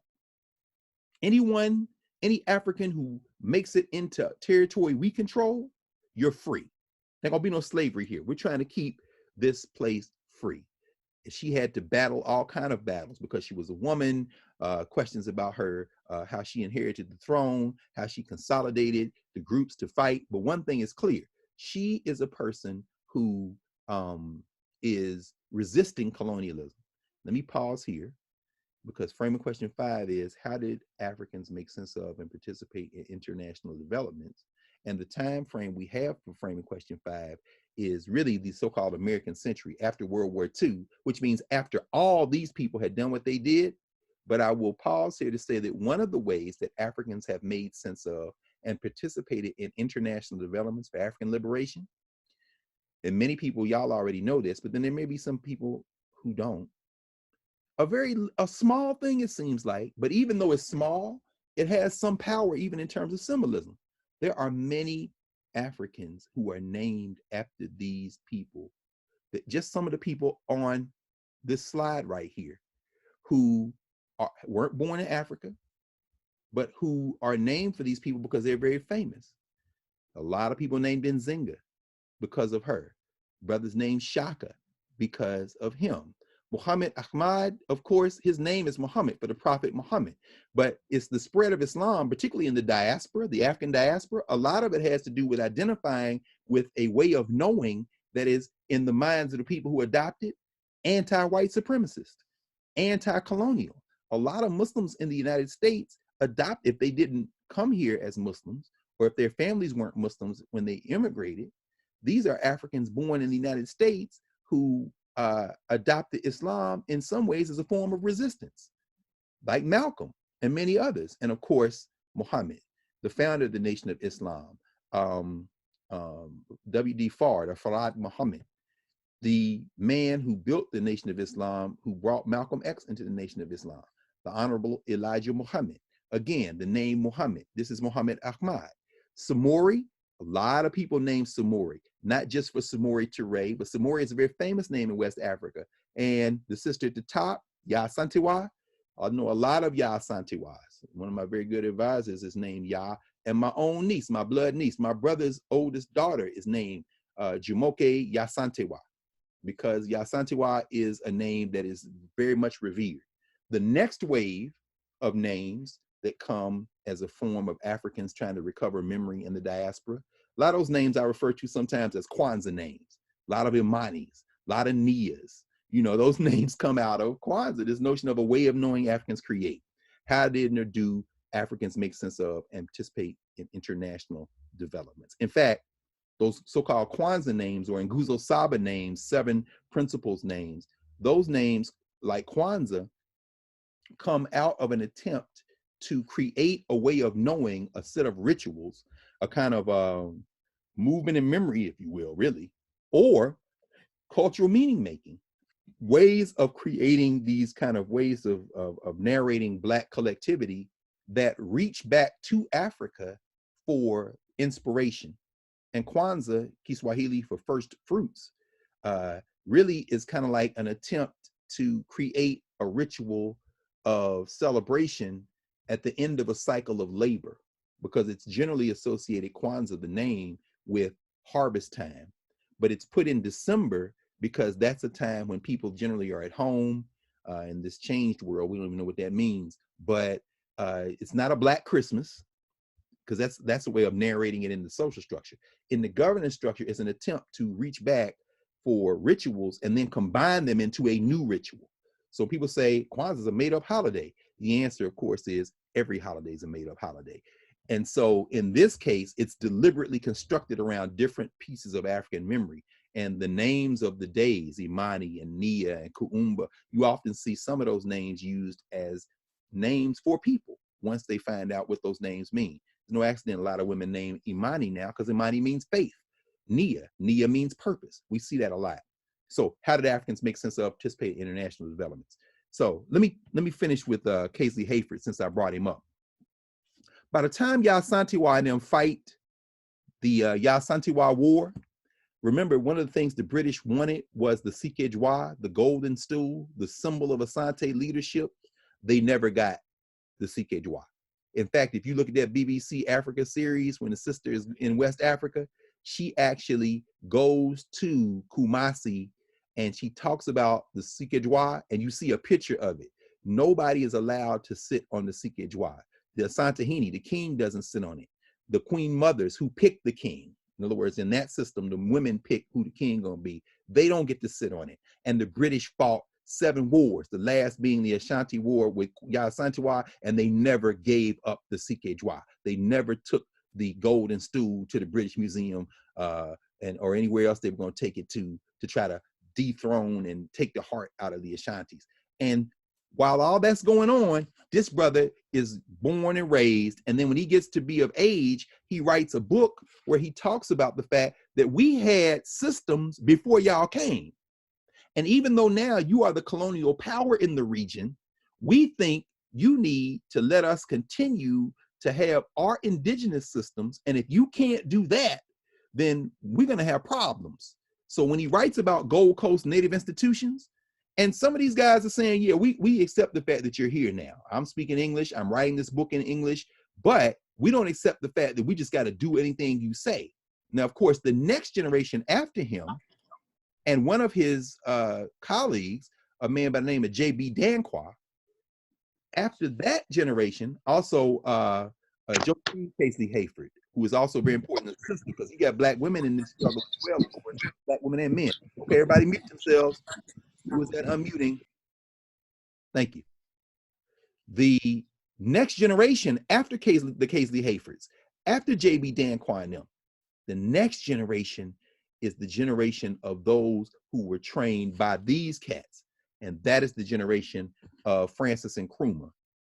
any African who makes it into territory we control, you're free. There's gonna be no slavery here. We're trying to keep this place free. she had to battle all kind of battles because she was a woman, questions about her, how she inherited the throne, how she consolidated the groups to fight. But one thing is clear. She is a person who is resisting colonialism. Let me pause here, because framing question 5 is, how did Africans make sense of and participate in international developments? And the time frame we have for framing question 5 is really the so-called American century, after World War II, which means after all these people had done what they did. But I will pause here to say that one of the ways that Africans have made sense of and participated in international developments for African liberation, and many people, y'all already know this, but then there may be some people who don't. A small thing, it seems like, but even though it's small, it has some power even in terms of symbolism. There are many Africans who are named after these people. That just some of the people on this slide right here who weren't born in Africa, but who are named for these people because they're very famous. A lot of people named Nzinga because of her. Brothers named Shaka because of him. Muhammad Ahmad, of course, his name is Muhammad for the Prophet Muhammad, but it's the spread of Islam, particularly in the diaspora, the African diaspora. A lot of it has to do with identifying with a way of knowing that is, in the minds of the people who adopt it, anti-white supremacist, anti-colonial. A lot of Muslims in the United States adopt, if they didn't come here as Muslims, or if their families weren't Muslims when they immigrated, these are Africans born in the United States who adopted Islam in some ways as a form of resistance, like Malcolm and many others. And of course, Muhammad, the founder of the Nation of Islam, W.D. Fard, or Farad Muhammad, the man who built the Nation of Islam, who brought Malcolm X into the Nation of Islam, the Honorable Elijah Muhammad. Again, the name Muhammad. This is Muhammad Ahmad. Samori, a lot of people named Samori, not just for Samori Touré, but Samori is a very famous name in West Africa. And the sister at the top, Ya Santiwa, I know a lot of Ya Santiwas. One of my very good advisors is named Ya, and my own niece, my blood niece, my brother's oldest daughter is named Jumoke Ya Santiwa, because Ya Santiwa is a name that is very much revered. The next wave of names that come as a form of Africans trying to recover memory in the diaspora, a lot of those names I refer to sometimes as Kwanzaa names, a lot of Imanis, a lot of Nias. You know, those names come out of Kwanzaa, this notion of a way of knowing Africans create. How did or do Africans make sense of and participate in international developments? In fact, those so-called Kwanzaa names, or Nguzo Saba names, 7 principles names, those names, like Kwanzaa, come out of an attempt to create a way of knowing, a set of rituals, a kind of movement in memory, if you will, really, or cultural meaning making, ways of creating these kind of ways of narrating Black collectivity that reach back to Africa for inspiration. And Kwanzaa, Kiswahili for first fruits, really is kind of like an attempt to create a ritual of celebration at the end of a cycle of labor, because it's generally associated, Kwanzaa, the name, with harvest time. But it's put in December because that's a time when people generally are at home in this changed world. We don't even know what that means, but it's not a Black Christmas, because that's a way of narrating it in the social structure. In the governance structure, it's an attempt to reach back for rituals and then combine them into a new ritual. So people say Kwanzaa is a made-up holiday. The answer, of course, is every holiday is a made-up holiday. And so in this case, it's deliberately constructed around different pieces of African memory. And the names of the days, Imani and Nia and Kuumba, you often see some of those names used as names for people once they find out what those names mean. There's no accident a lot of women name Imani now, because Imani means faith. Nia means purpose. We see that a lot. So how did Africans make sense of participate in international developments? So let me finish with Casey Hayford, since I brought him up. By the time Ya Santiwa and them fight the Ya Santiwa War, remember, one of the things the British wanted was the Sikejwa, the golden stool, the symbol of Asante leadership. They never got the Sikejwa. In fact, if you look at that BBC Africa series, when the sister is in West Africa, she actually goes to Kumasi and she talks about the Sikejwa, and you see a picture of it. Nobody is allowed to sit on the Sikejwa. The Asantehene, the king doesn't sit on it. The queen mothers who pick the king, in other words, in that system, the women pick who the king gonna be. They don't get to sit on it. And the British fought 7 wars, the last being the Ashanti War with Yasantiwa, and they never gave up the Sikejwa. They never took the golden stool to the British Museum or anywhere else they were going to take it to try to dethrone and take the heart out of the Ashantis. And while all that's going on, this brother is born and raised, and then when he gets to be of age, he writes a book where he talks about the fact that we had systems before y'all came. And even though now you are the colonial power in the region, we think you need to let us continue to have our indigenous systems. And if you can't do that, then we're going to have problems. So when he writes about Gold Coast Native institutions, and some of these guys are saying, yeah, we accept the fact that you're here now. I'm speaking English. I'm writing this book in English, but we don't accept the fact that we just got to do anything you say. Now, of course, the next generation after him, and one of his colleagues, a man by the name of J.B. Danquah, after that generation, also Josephine Casely Hayford, who is also very important in the system because he got black women in this struggle as well, black women and men. Okay, everybody mute themselves. Who is that unmuting? Thank you. The next generation after the Casely Hayfords, after J.B. Danquah and them, the next generation is the generation of those who were trained by these cats. And that is the generation of Francis Nkrumah,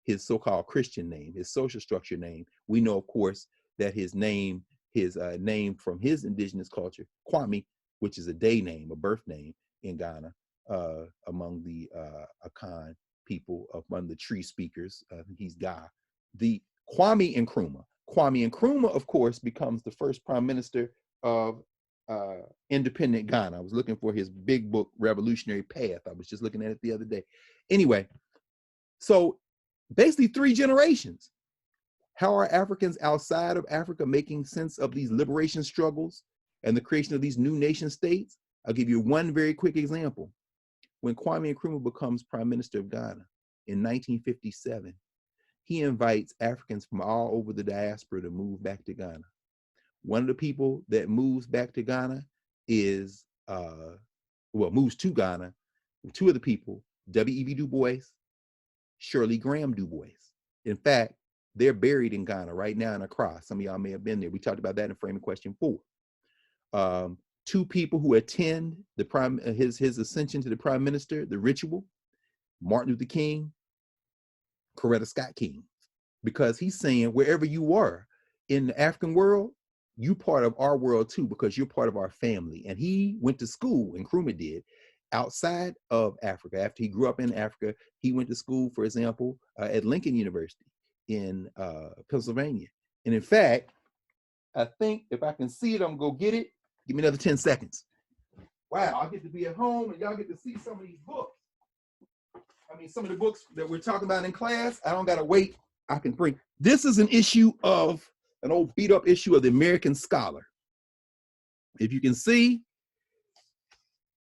his so-called Christian name, his social structure name. We know, of course, that his name from his indigenous culture, Kwame, which is a day name, a birth name in Ghana, among the Akan people, among the tree speakers. He's Ga. The Kwame Nkrumah, of course, becomes the first prime minister of independent Ghana. I was looking for his big book, Revolutionary Path. I was just looking at it the other day. Anyway, so basically 3 generations. How are Africans outside of Africa making sense of these liberation struggles and the creation of these new nation states? I'll give you one very quick example. When Kwame Nkrumah becomes prime minister of Ghana in 1957, he invites Africans from all over the diaspora to move back to Ghana. One of the people that moves back to Ghana is, moves to Ghana, 2 of the people, W.E.B. Du Bois, Shirley Graham Du Bois. In fact, they're buried in Ghana right now in Accra. Some of y'all may have been there. We talked about that in framing question 4. 2 people who attend his ascension to the prime minister, the ritual, Martin Luther King, Coretta Scott King, because he's saying wherever you are in the African world, you part of our world too, because you're part of our family. And he went to school, and Nkrumah did, outside of Africa. After he grew up in Africa, he went to school, for example, at Lincoln University in Pennsylvania. And in fact, I think if I can see it, I'm gonna go get it. Give me another 10 seconds. Wow, I get to be at home and y'all get to see some of these books. I mean, some of the books that we're talking about in class, I don't gotta wait. I can bring. This is an issue of an old beat up issue of the American Scholar. If you can see,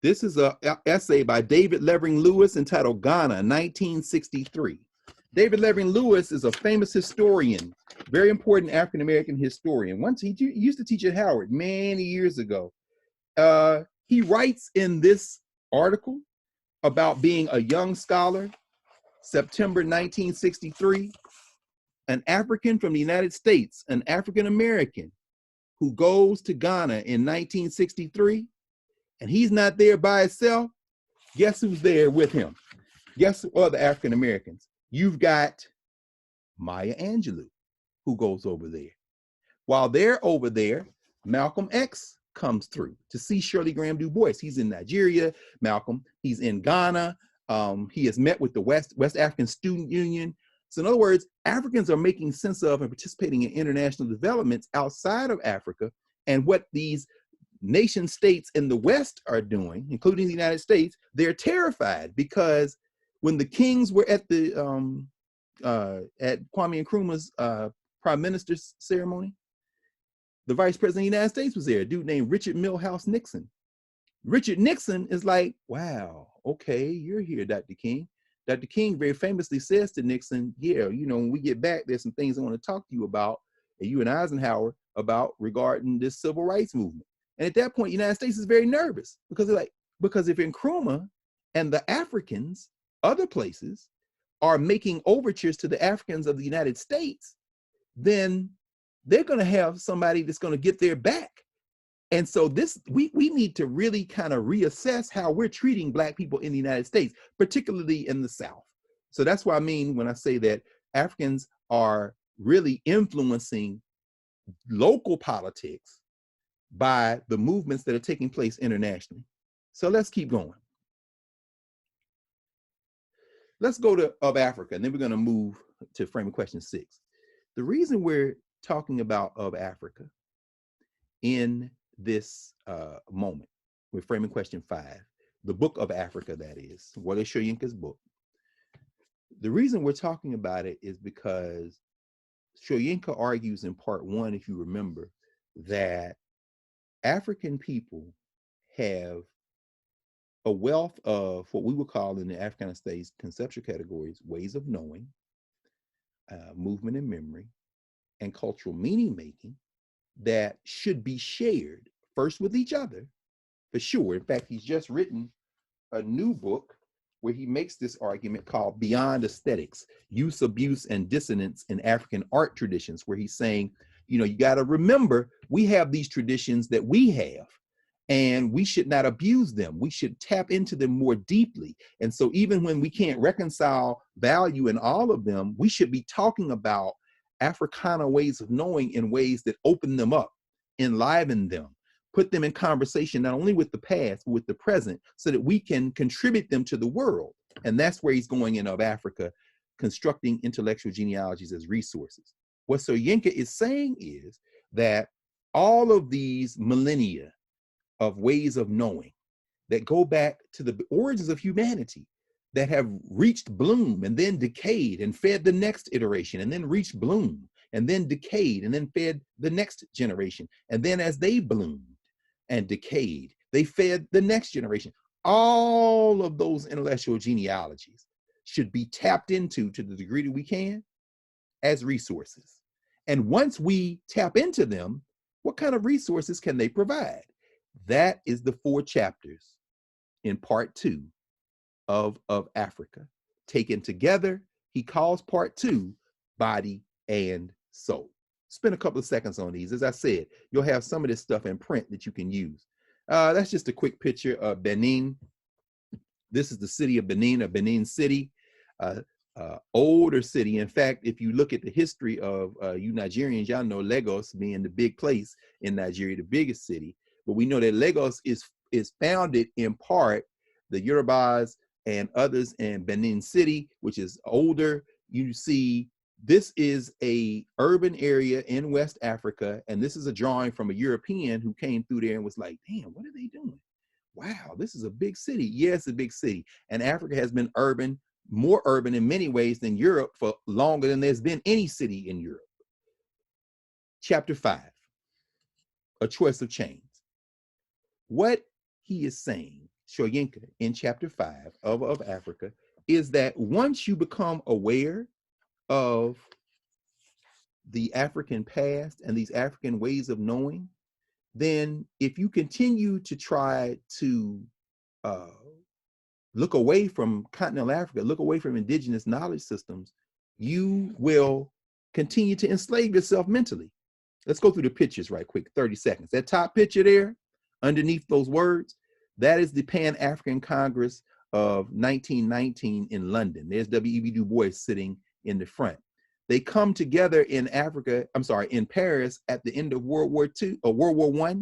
this is an essay by David Levering Lewis entitled Ghana, 1963. David Levering Lewis is a famous historian, very important African-American historian. Once he used to teach at Howard many years ago. He writes in this article about being a young scholar, September 1963, an African from the United States, an African-American who goes to Ghana in 1963, and he's not there by himself. Guess who's there with him? Guess who are the African-Americans? You've got Maya Angelou, who goes over there. While they're over there, Malcolm X comes through to see Shirley Graham Du Bois. He's in Nigeria, Malcolm. He's in Ghana. He has met with the West African Student Union. So in other words, Africans are making sense of and participating in international developments outside of Africa. And what these nation states in the West are doing, including the United States, they're terrified because when the kings were at the at Kwame Nkrumah's prime minister's ceremony, the vice president of the United States was there, a dude named Richard Milhouse Nixon. Richard Nixon is like, wow, okay, you're here, Dr. King. Dr. King very famously says to Nixon, yeah, you know, when we get back, there's some things I want to talk to you about, and you and Eisenhower, about regarding this civil rights movement. And at that point, the United States is very nervous because they're like, because if Nkrumah and the Africans, other places, are making overtures to the Africans of the United States, then they're going to have somebody that's going to get their back. And so this, we need to really kind of reassess how we're treating Black people in the United States, particularly in the South. So that's what I mean when I say that Africans are really influencing local politics by the movements that are taking place internationally. So let's keep going. Let's go to of Africa, and then we're going to move to framing question 6. The reason we're talking about of Africa in this moment, we're framing question 5, the book of Africa, that is, Wole Soyinka's book. The reason we're talking about it is because Soyinka argues in part 1, if you remember, that African people have a wealth of what we would call in the Africana states conceptual categories, ways of knowing, movement and memory, and cultural meaning making that should be shared first with each other, for sure. In fact, he's just written a new book where he makes this argument called Beyond Aesthetics, Use, Abuse, and Dissonance in African Art Traditions, where he's saying, you know, you got to remember, we have these traditions that we have, and we should not abuse them. We should tap into them more deeply. And so even when we can't reconcile value in all of them, we should be talking about Africana ways of knowing in ways that open them up, enliven them, put them in conversation, not only with the past, but with the present, so that we can contribute them to the world. And that's where he's going in of Africa, constructing intellectual genealogies as resources. What Soyinka is saying is that all of these millennia of ways of knowing that go back to the origins of humanity, that have reached bloom and then decayed and fed the next iteration, and then reached bloom and then decayed and then fed the next generation. And then as they bloomed and decayed, they fed the next generation. All of those intellectual genealogies should be tapped into, to the degree that we can, as resources. And once we tap into them, what kind of resources can they provide? That is the 4 chapters in part 2 of Africa. Taken together, he calls part 2 Body and Soul. Spend a couple of seconds on these. As I said, you'll have some of this stuff in print that you can use. That's just a quick picture of Benin. This is the city of Benin, or Benin City, older city. In fact, if you look at the history of you Nigerians, y'all know Lagos being the big place in Nigeria, the biggest city. But we know that Lagos is founded in part, the Yorubas and others in Benin City, which is older. You see, this is a urban area in West Africa, and this is a drawing from a European who came through there and was like, damn, what are they doing? Wow, this is a big city. Yes, a big city. And Africa has been urban, more urban in many ways than Europe for longer than there's been any city in Europe. Chapter 5, A Choice of Chains. What he is saying, Soyinka, in chapter 5 of Africa, is that once you become aware of the African past and these African ways of knowing, then if you continue to try to look away from continental Africa, look away from indigenous knowledge systems, you will continue to enslave yourself mentally. Let's go through the pictures right quick, 30 seconds. That top picture there, underneath those words, that is the Pan-African Congress of 1919 in London. There's W.E.B. Du Bois sitting in the front. They come together in Africa, in Paris at the end of World War I,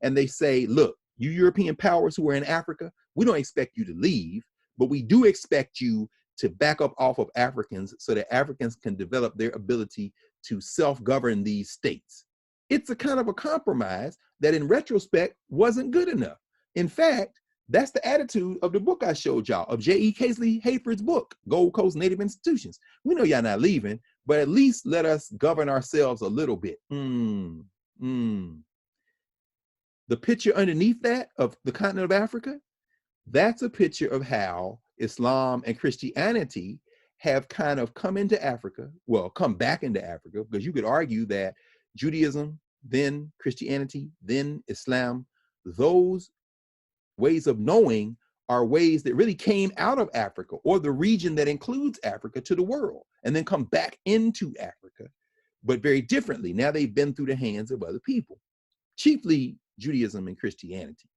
and they say, look, you European powers who are in Africa, we don't expect you to leave, but we do expect you to back up off of Africans so that Africans can develop their ability to self-govern these states. It's a kind of a compromise that in retrospect wasn't good enough. In fact, that's the attitude of the book I showed y'all, of J.E. Casely Hayford's book, Gold Coast Native Institutions. We know y'all not leaving, but at least let us govern ourselves a little bit. The The picture underneath that of the continent of Africa, that's a picture of how Islam and Christianity have kind of come into Africa, well, come back into Africa, because you could argue that Judaism, then Christianity, then Islam, those ways of knowing are ways that really came out of Africa or the region that includes Africa to the world and then come back into Africa, but very differently. Now they've been through the hands of other people, chiefly Judaism and Christianity.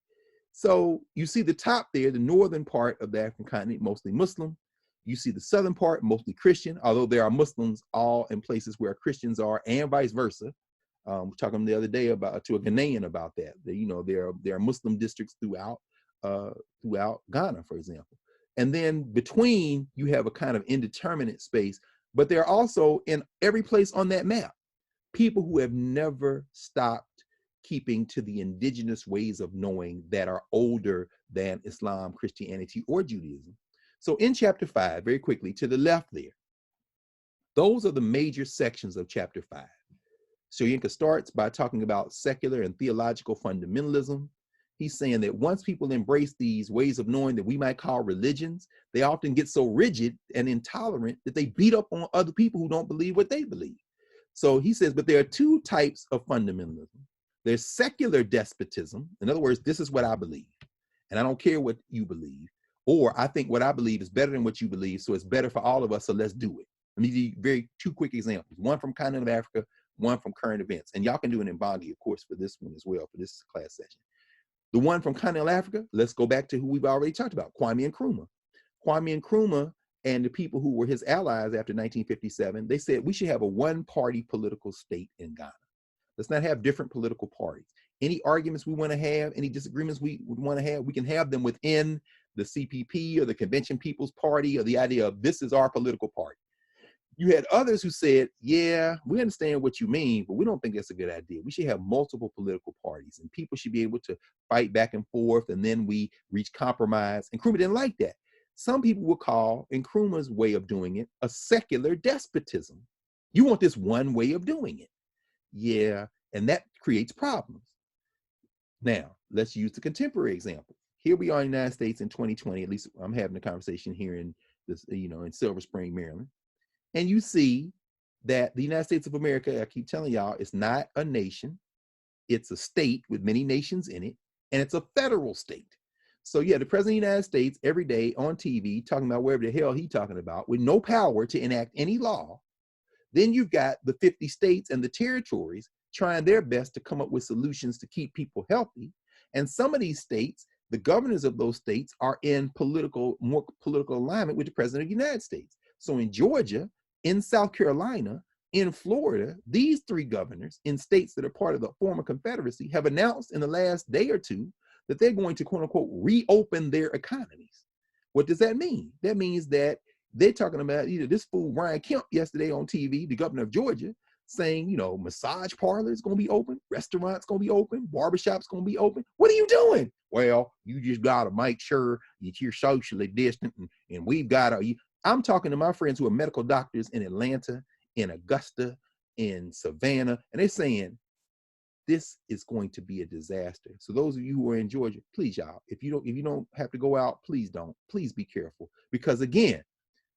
So you see the top there, the northern part of the African continent, mostly Muslim. You see the southern part, mostly Christian, although there are Muslims all in places where Christians are and vice versa. We're talking the other day about to a Ghanaian about that. There are Muslim districts throughout Ghana, for example. And then between, you have a kind of indeterminate space, but there are also in every place on that map, people who have never stopped keeping to the indigenous ways of knowing that are older than Islam, Christianity, or Judaism. So in chapter 5, very quickly, to the left there, those are the major sections of chapter 5. Soyinka starts by talking about secular and theological fundamentalism. He's saying that once people embrace these ways of knowing that we might call religions, they often get so rigid and intolerant that they beat up on other people who don't believe what they believe. So he says, but there are two types of fundamentalism. There's secular despotism. In other words, this is what I believe, and I don't care what you believe, or I think what I believe is better than what you believe, so it's better for all of us, so let's do it. Let me give you two quick examples, one from continent of Africa, one from current events. And y'all can do an Mbongi, of course, for this one as well, for this class session. The one from continental Africa, let's go back to who we've already talked about, Kwame Nkrumah. Kwame Nkrumah and the people who were his allies after 1957, they said we should have a one-party political state in Ghana. Let's not have different political parties. Any arguments we want to have, any disagreements we would want to have, we can have them within the CPP or the Convention People's Party, or the idea of this is our political party. You had others who said, yeah, we understand what you mean, but we don't think that's a good idea. We should have multiple political parties and people should be able to fight back and forth, and then we reach compromise. And Nkrumah didn't like that. Some people would call Nkrumah's way of doing it a secular despotism. You want this one way of doing it. Yeah, and that creates problems. Now, let's use the contemporary example. Here we are in the United States in 2020, at least I'm having a conversation here in this, in Silver Spring, Maryland. And you see that the United States of America, I keep telling y'all, is not a nation. It's a state with many nations in it, and it's a federal state. So yeah, the president of the United States every day on TV talking about wherever the hell he's talking about with no power to enact any law. Then you've got the 50 states and the territories trying their best to come up with solutions to keep people healthy. And some of these states, the governors of those states are in more political alignment with the president of the United States. So in Georgia, in South Carolina, in Florida, these three governors in states that are part of the former Confederacy have announced in the last day or two that they're going to, quote unquote, reopen their economies. What does that mean? That means that they're talking about either this fool Ryan Kemp yesterday on TV, the governor of Georgia, saying, massage parlors going to be open, restaurants going to be open, barbershops going to be open. What are you doing? Well, you just got to make sure that you're socially distant, and we've got to. I'm talking to my friends who are medical doctors in Atlanta, in Augusta, in Savannah, and they're saying this is going to be a disaster. So those of you who are in Georgia, please, y'all, if you don't have to go out, please don't. Please be careful, because again,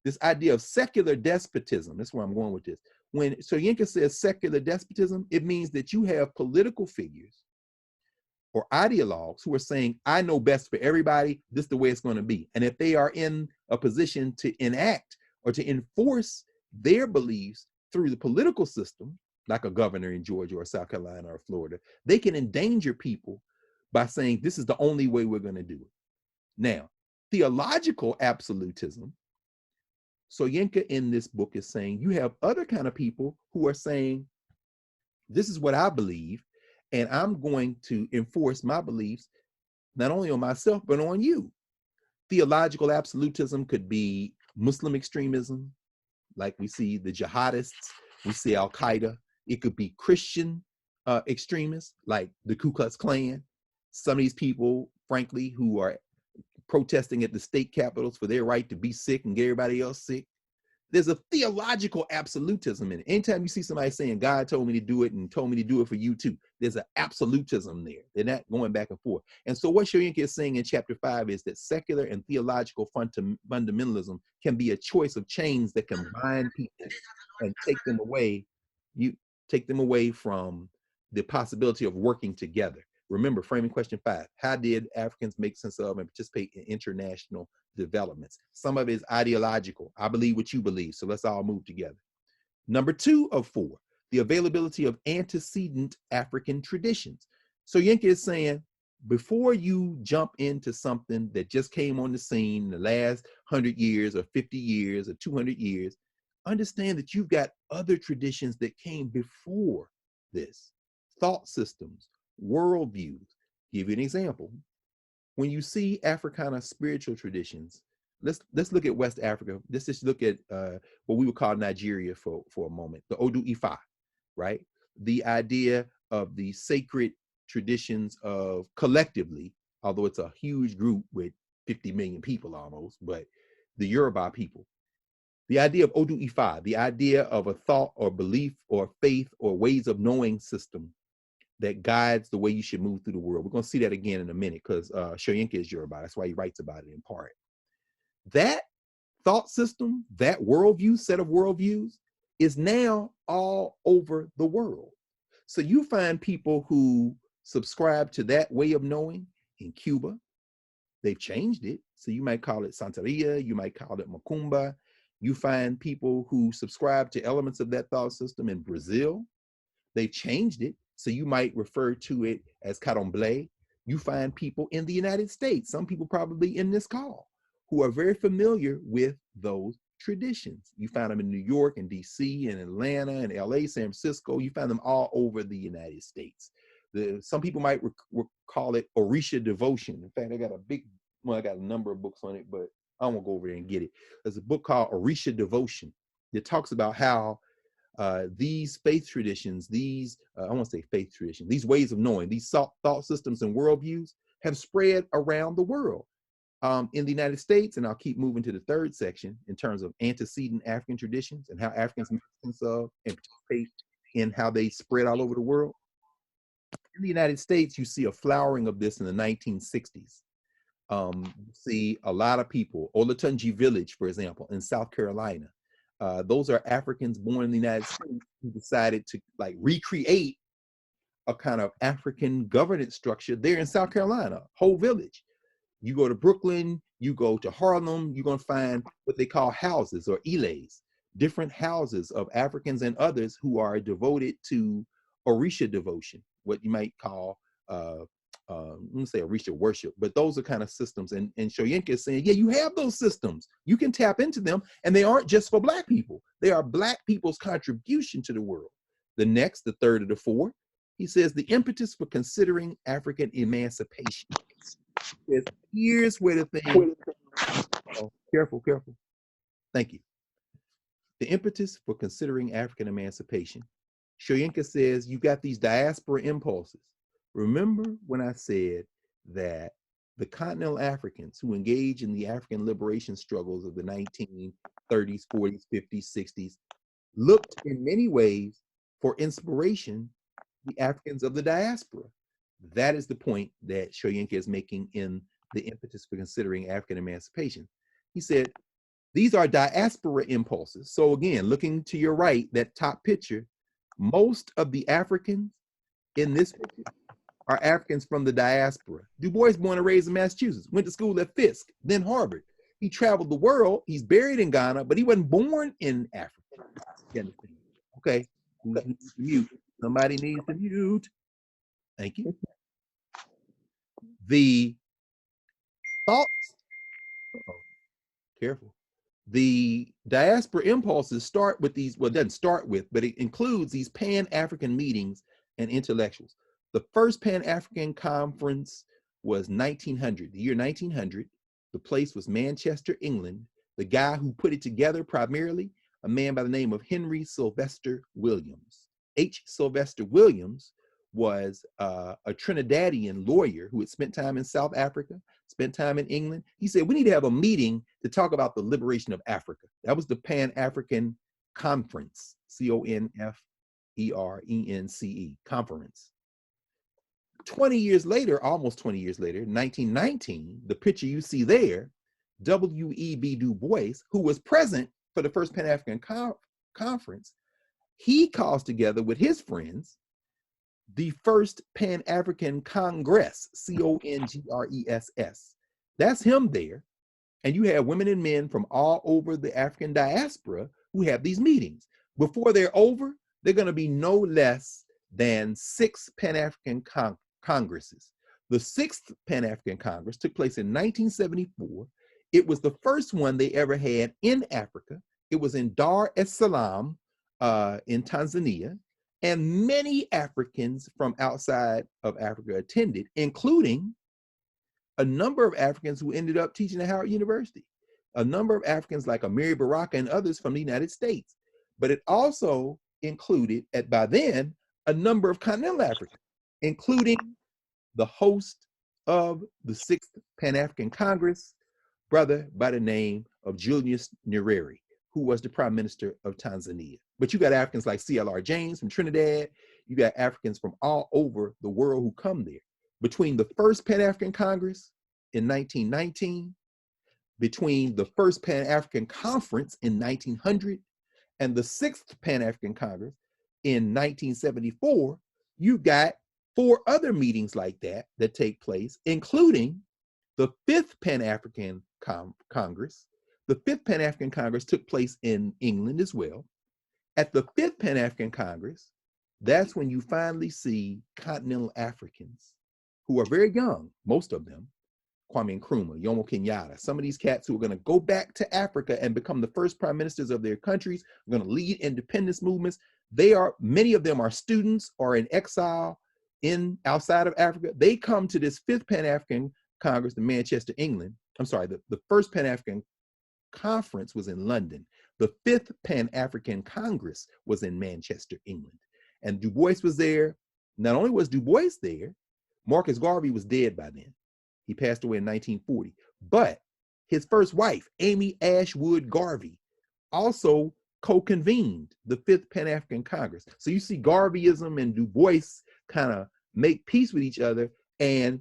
this idea of secular despotism, that's where I'm going with this. When Soyinka says secular despotism, it means that you have political figures or ideologues who are saying, I know best for everybody, this is the way it's going to be. And if they are in a position to enact or to enforce their beliefs through the political system, like a governor in Georgia or South Carolina or Florida, they can endanger people by saying, this is the only way we're going to do it. Now, theological absolutism, Soyinka in this book is saying you have other kind of people who are saying, this is what I believe, and I'm going to enforce my beliefs not only on myself, but on you. Theological absolutism could be Muslim extremism, like we see the jihadists, we see Al-Qaeda. It could be Christian extremists, like the Ku Klux Klan. Some of these people, frankly, who are protesting at the state capitals for their right to be sick and get everybody else sick. There's a theological absolutism in it. Anytime you see somebody saying, God told me to do it and told me to do it for you too, there's an absolutism there. They're not going back and forth. And so what Soyinka is saying in chapter 5 is that secular and theological fundamentalism can be a choice of chains that can bind people and take them away. You take them away from the possibility of working together. Remember, framing question 5, how did Africans make sense of and participate in international developments? Some of it is ideological. I believe what you believe, so let's all move together. Number 2 of 4, the availability of antecedent African traditions. So Soyinka is saying, before you jump into something that just came on the scene in the last 100 years or 50 years or 200 years, understand that you've got other traditions that came before this. Thought systems, worldviews. Give you an example. When you see Africana spiritual traditions, let's look at West Africa. Let's just look at what we would call Nigeria for a moment, the Odu Ifa, right? The idea of the sacred traditions of collectively, although it's a huge group with 50 million people almost, but the Yoruba people. The idea of Odu Ifa, the idea of a thought or belief or faith or ways of knowing system that guides the way you should move through the world. We're going to see that again in a minute because Soyinka is Yoruba. That's why he writes about it in part. That thought system, that worldview, set of worldviews is now all over the world. So you find people who subscribe to that way of knowing in Cuba. They've changed it. So you might call it Santeria, you might call it Macumba. You find people who subscribe to elements of that thought system in Brazil. They've changed it. So you might refer to it as Candomblé. You find people in the United States, some people probably in this call, who are very familiar with those traditions. You find them in New York and DC and Atlanta and LA, San Francisco. You find them all over the United States. Some people might call it Orisha devotion. In fact, I got a number of books on it, but I won't go over there and get it. There's a book called Orisha Devotion that talks about how these faith traditions, these ways of knowing, these thought systems and worldviews have spread around the world. In the United States, and I'll keep moving to the third section in terms of antecedent African traditions and how Africans make sense of and participate in how they spread all over the world. In the United States, you see a flowering of this in the 1960s. You see a lot of people, Olatunji Village, for example, in South Carolina. Those are Africans born in the United States who decided to like recreate a kind of African governance structure there in South Carolina, whole village. You go to Brooklyn, you go to Harlem, you're going to find what they call houses or iles, different houses of Africans and others who are devoted to Orisha devotion, what you might call, let me say Orisha worship, but those are kind of systems. And Soyinka is saying, yeah, you have those systems. You can tap into them, and they aren't just for Black people. They are Black people's contribution to the world. The third of the 4, he says the impetus for considering African emancipation. Here's where the thing, careful. Thank you. The impetus for considering African emancipation. Soyinka says you got these diaspora impulses. Remember when I said that the continental Africans who engage in the African liberation struggles of the 1930s, 40s, 50s, 60s looked in many ways for inspiration, the Africans of the diaspora. That is the point that Soyinka is making in the impetus for considering African emancipation. He said, these are diaspora impulses. So again, looking to your right, that top picture, most of the Africans in this picture are Africans from the diaspora. Du Bois, born and raised in Massachusetts, went to school at Fisk, then Harvard. He traveled the world. He's buried in Ghana, but he wasn't born in Africa. Okay, who needs to mute? Somebody needs to mute. Thank you. The thoughts, careful. The diaspora impulses start with these, well, it doesn't start with, but it includes these Pan-African meetings and intellectuals. The first Pan-African conference was 1900, the year 1900. The place was Manchester, England. The guy who put it together primarily, a man by the name of Henry Sylvester Williams. H. Sylvester Williams was a Trinidadian lawyer who had spent time in South Africa, spent time in England. He said, we need to have a meeting to talk about the liberation of Africa. That was the Pan-African Conference, C-O-N-F-E-R-E-N-C-E, Conference. 20 years later, almost 20 years later, 1919, the picture you see there, W.E.B. Du Bois, who was present for the first Pan-African Conference, he calls together with his friends the first Pan-African Congress, C-O-N-G-R-E-S-S. That's him there. And you have women and men from all over the African diaspora who have these meetings. Before they're over, they're going to be no less than 6 Pan-African Congresses. The 6th Pan-African Congress took place in 1974. It was the first one they ever had in Africa. It was in Dar es Salaam in Tanzania. And many Africans from outside of Africa attended, including a number of Africans who ended up teaching at Howard University, a number of Africans like Amiri Baraka and others from the United States. But it also included, by then, a number of continental Africans, including the host of the 6th Pan-African Congress, brother by the name of Julius Nyerere, who was the Prime Minister of Tanzania. But you got Africans like C.L.R. James from Trinidad. You got Africans from all over the world who come there. Between the first Pan-African Congress in 1919, between the first Pan-African Conference in 1900, and the 6th Pan-African Congress in 1974, you got 4 other meetings like that take place, including the 5th Pan-African Congress. The 5th Pan-African Congress took place in England as well. At the 5th Pan-African Congress, that's when you finally see continental Africans who are very young, most of them, Kwame Nkrumah, Jomo Kenyatta, some of these cats who are going to go back to Africa and become the first prime ministers of their countries, are going to lead independence movements. Many of them are students or in exile outside of Africa. They come to this 5th Pan-African Congress in Manchester, England. I'm sorry, the first Pan-African Conference was in London. The 5th Pan-African Congress was in Manchester, England. And Du Bois was there. Not only was Du Bois there, Marcus Garvey was dead by then. He passed away in 1940. But his first wife, Amy Ashwood Garvey, also co-convened the 5th Pan-African Congress. So you see Garveyism and Du Bois kind of make peace with each other. And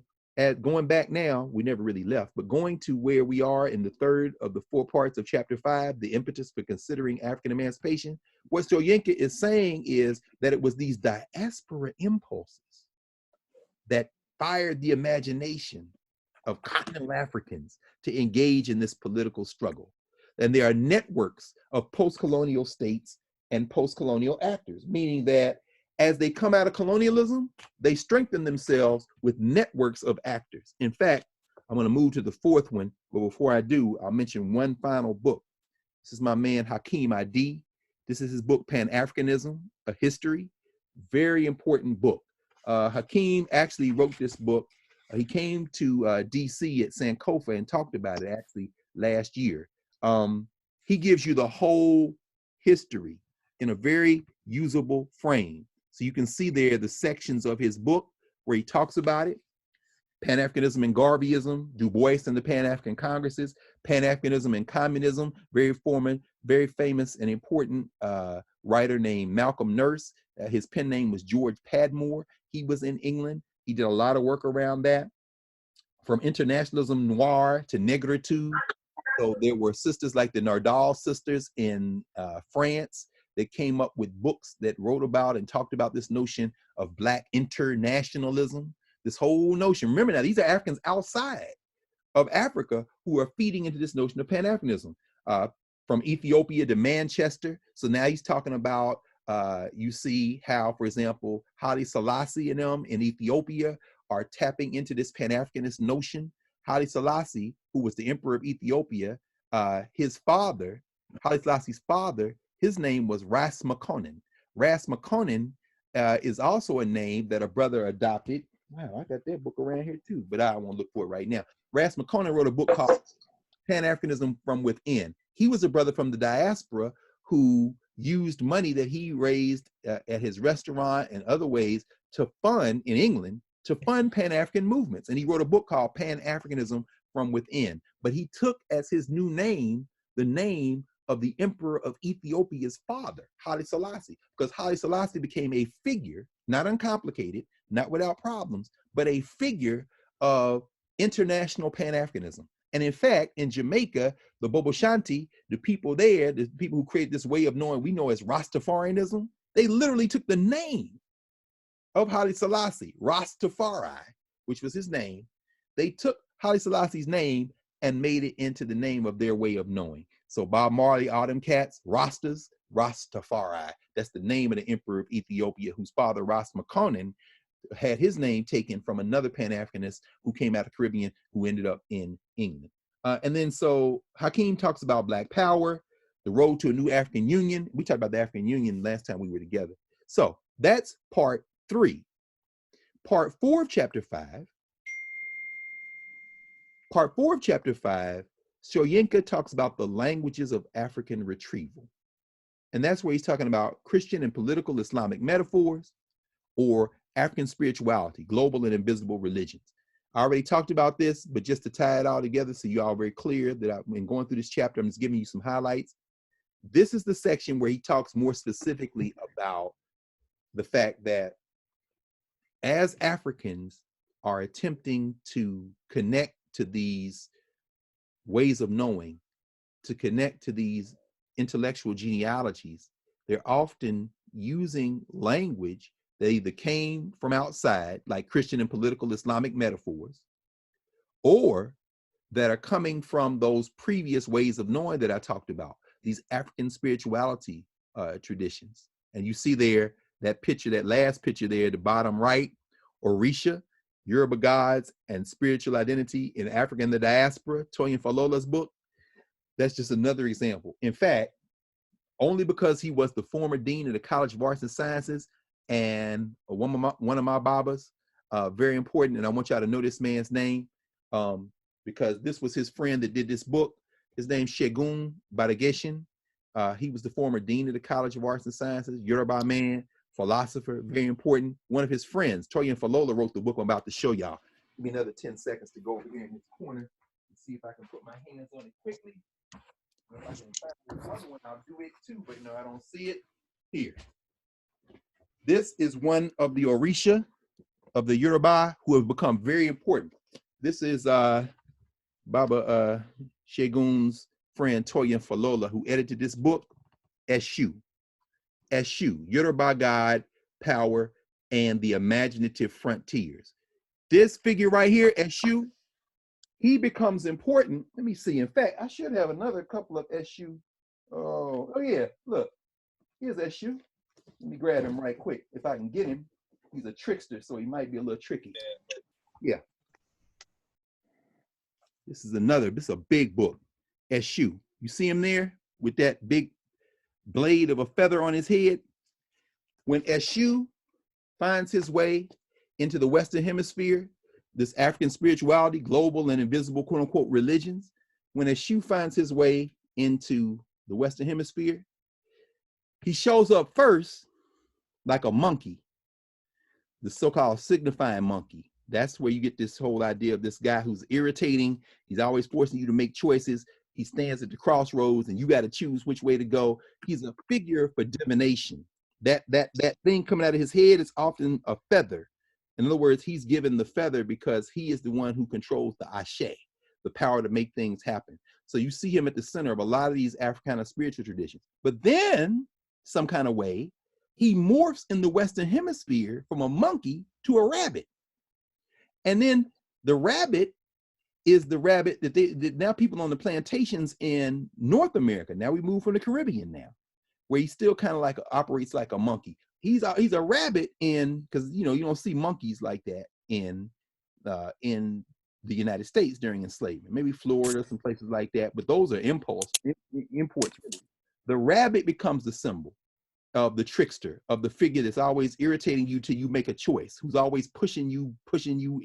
going back now, we never really left, but going to where we are in the 3rd of the 4 parts of chapter 5, the impetus for considering African emancipation, what Soyinka is saying is that it was these diaspora impulses that fired the imagination of continental Africans to engage in this political struggle. And there are networks of post-colonial states and post-colonial actors, meaning that as they come out of colonialism, they strengthen themselves with networks of actors. In fact, I'm going to move to the 4th one, but before I do, I'll mention one final book. This is my man Hakeem Adi. This is his book, Pan-Africanism, A History. Very important book. Hakeem actually wrote this book. He came to DC at Sankofa and talked about it actually last year. He gives you the whole history in a very usable frame. So you can see there the sections of his book where he talks about it. Pan-Africanism and Garveyism, Du Bois and the Pan-African Congresses, Pan-Africanism and Communism, very famous and important writer named Malcolm Nurse. His pen name was George Padmore. He was in England. He did a lot of work around that. From internationalism noir to negritude. So there were sisters like the Nardal sisters in France that came up with books that wrote about and talked about this notion of Black internationalism, this whole notion. Remember now, these are Africans outside of Africa who are feeding into this notion of Pan-Africanism. From Ethiopia to Manchester. So now he's talking about, you see how, for example, Haile Selassie and them in Ethiopia are tapping into this Pan-Africanist notion. Haile Selassie, who was the emperor of Ethiopia, his father, Haile Selassie's father, his name was Ras Makonnen. Ras Makonnen is also a name that a brother adopted. Wow, I got that book around here too, but I won't look for it right now. Ras Makonnen wrote a book called Pan-Africanism from Within. He was a brother from the diaspora who used money that he raised at his restaurant and other ways to fund, in England, to fund Pan-African movements. And he wrote a book called Pan-Africanism from Within. But he took as his new name, the name of the emperor of Ethiopia's father, Haile Selassie, because Haile Selassie became a figure, not uncomplicated, not without problems, but a figure of international Pan-Africanism. And in fact, in Jamaica, the Bobo Shanti, the people there, the people who created this way of knowing we know as Rastafarianism, they literally took the name of Haile Selassie, Rastafari, which was his name. They took Haile Selassie's name and made it into the name of their way of knowing. So Bob Marley, all them cats, Rastas, Rastafari. That's the name of the emperor of Ethiopia, whose father, Ras Makonnen, had his name taken from another Pan-Africanist who came out of the Caribbean, who ended up in England. And then so Hakeem talks about Black Power, the road to a new African Union. We talked about the African Union last time we were together. So that's part 3. Part 4 of chapter 5. Part 4 of chapter 5, Soyinka talks about the languages of African retrieval. And that's where he's talking about Christian and political Islamic metaphors, or African spirituality, global and invisible religions. I already talked about this, but just to tie it all together so you're all very clear that I've been going through this chapter, I'm just giving you some highlights. This is the section where he talks more specifically about the fact that as Africans are attempting to connect to these ways of knowing, to connect to these intellectual genealogies, they're often using language that either came from outside, like Christian and political Islamic metaphors, or that are coming from those previous ways of knowing that I talked about, these African spirituality traditions. And you see there that picture, that last picture there at the bottom right, Orisha, Yoruba gods and spiritual identity in Africa and the diaspora, Toyin Falola's book. That's just another example. In fact, only because he was the former dean of the College of Arts and Sciences and one of my babas, very important, and I want y'all to know this man's name because this was his friend that did this book. His name's Shegun Badageshin. He was the former dean of the College of Arts and Sciences, Yoruba man, philosopher, very important. One of his friends, Toyin Falola, wrote the book I'm about to show y'all. Give me another 10 seconds to go over here in this corner and see if I can put my hands on it quickly. If I can find the other one, I'll do it too, but no, I don't see it here. This is one of the Orisha of the Yoruba who have become very important. This is Baba Shegun's friend Toyin Falola, who edited this book, Eshu, Yoruba God, Power, and the Imaginative Frontiers. This figure right here, Eshu, he becomes important. Let me see. In fact, I should have another couple of Eshu. Oh yeah, look, here's Eshu. Let me grab him right quick. If I can get him, he's a trickster, so he might be a little tricky. Yeah. This is a big book, Eshu. You see him there with that big blade of a feather on his head? When Eshu finds his way into the Western Hemisphere, this African spirituality, global and invisible, quote unquote, religions, when Eshu finds his way into the Western Hemisphere, he shows up first like a monkey, the so-called signifying monkey. That's where you get this whole idea of this guy who's irritating. He's always forcing you to make choices. He stands at the crossroads and you got to choose which way to go. He's a figure for divination. That thing coming out of his head is often a feather. In other words, he's given the feather because he is the one who controls the ashe, the power to make things happen. So you see him at the center of a lot of these Africana spiritual traditions. But then, some kind of way, he morphs in the Western Hemisphere from a monkey to a rabbit. And then the rabbit is the rabbit that now people on the plantations in North America. Now we move from the Caribbean now, where he still kind of like operates like a monkey. He's a rabbit because you don't see monkeys like that in the United States during enslavement. Maybe Florida, some places like that, but those are imports. The rabbit becomes the symbol of the trickster, of the figure that's always irritating you till you make a choice, who's always pushing you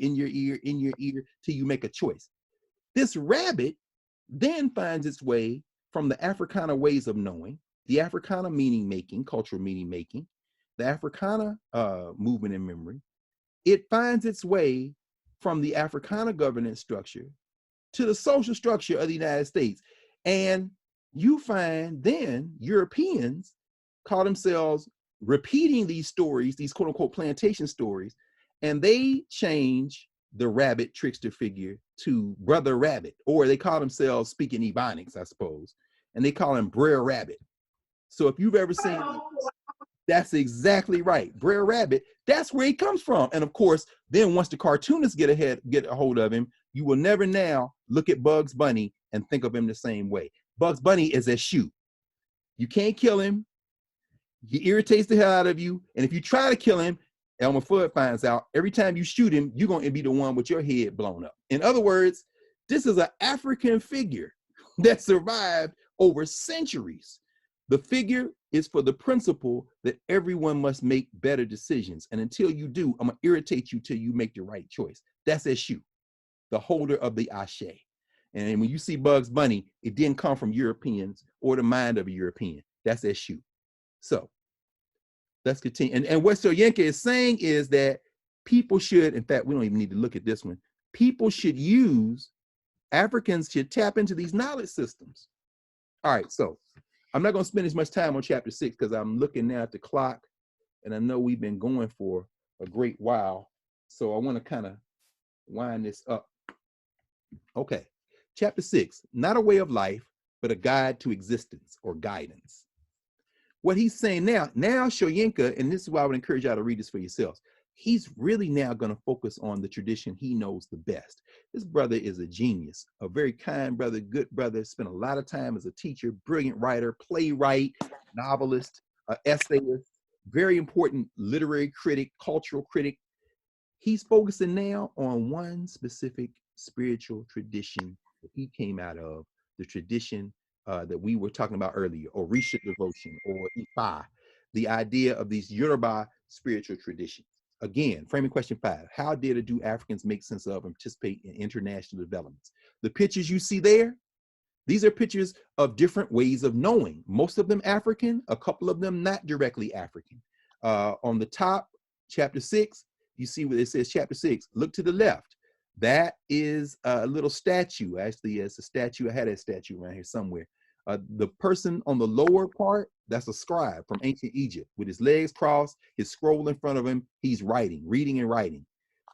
in your ear till you make a choice. This rabbit then finds its way from the Africana ways of knowing, the Africana meaning making, cultural meaning making, the Africana movement in memory, it finds its way from the Africana governance structure to the social structure of the United States. And you find then Europeans call themselves repeating these stories, these quote unquote plantation stories, and they change the rabbit trickster figure to Brother Rabbit, or they call themselves speaking Ebonics, I suppose, and they call him Brer Rabbit. So if you've ever seen, that's exactly right, Brer Rabbit, that's where he comes from. And of course, then once the cartoonists get a hold of him, you will never now look at Bugs Bunny and think of him the same way. Bugs Bunny is a shoe. You can't kill him. He irritates the hell out of you. And if you try to kill him, Elmer Fudd finds out every time you shoot him, you're going to be the one with your head blown up. In other words, this is an African figure that survived over centuries. The figure is for the principle that everyone must make better decisions. And until you do, I'm going to irritate you till you make the right choice. That's Eshu, the holder of the Ashe. And when you see Bugs Bunny, it didn't come from Europeans or the mind of a European. That's Eshu. So let's continue. And what Soyinka is saying is that people should, in fact, we don't even need to look at this one. People should Africans should tap into these knowledge systems. All right, so I'm not going to spend as much time on chapter 6 because I'm looking now at the clock and I know we've been going for a great while. So I want to kind of wind this up. Okay, chapter 6, not a way of life, but a guide to existence or guidance. What he's saying now Soyinka, and this is why I would encourage y'all to read this for yourselves, he's really now going to focus on the tradition he knows the best. This brother is a genius, a very kind brother, good brother, spent a lot of time as a teacher, brilliant writer, playwright, novelist, essayist, very important literary critic, cultural critic. He's focusing now on one specific spiritual tradition that he came out of, the tradition that we were talking about earlier, Orisha devotion or Ifa, the idea of these Yoruba spiritual traditions. Again, framing question 5, how did do Africans make sense of and participate in international developments? The pictures you see there, these are pictures of different ways of knowing, most of them African, a couple of them not directly African. On the top, chapter 6, you see where it says chapter 6, look to the left. That is a little statue. Actually, it's a statue. I had a statue around here somewhere. The person on the lower part, that's a scribe from ancient Egypt with his legs crossed, his scroll in front of him. He's writing, reading and writing.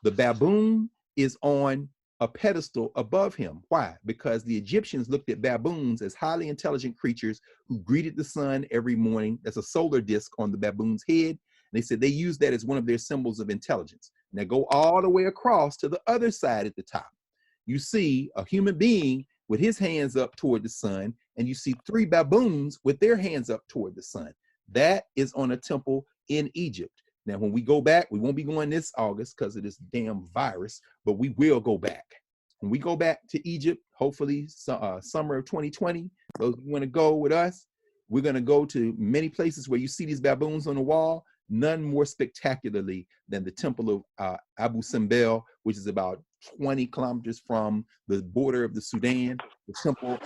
The baboon is on a pedestal above him. Why? Because the Egyptians looked at baboons as highly intelligent creatures who greeted the sun every morning. That's a solar disk on the baboon's head. And they said they used that as one of their symbols of intelligence. Now go all the way across to the other side at the top. You see a human being with his hands up toward the sun, and you see 3 baboons with their hands up toward the sun. That is on a temple in Egypt. Now, when we go back, we won't be going this August because of this damn virus, but we will go back. When we go back to Egypt, hopefully summer of 2020, those who want to go with us, we're going to go to many places where you see these baboons on the wall, none more spectacularly than the temple of Abu Simbel, which is about 20 kilometers from the border of the Sudan, the temple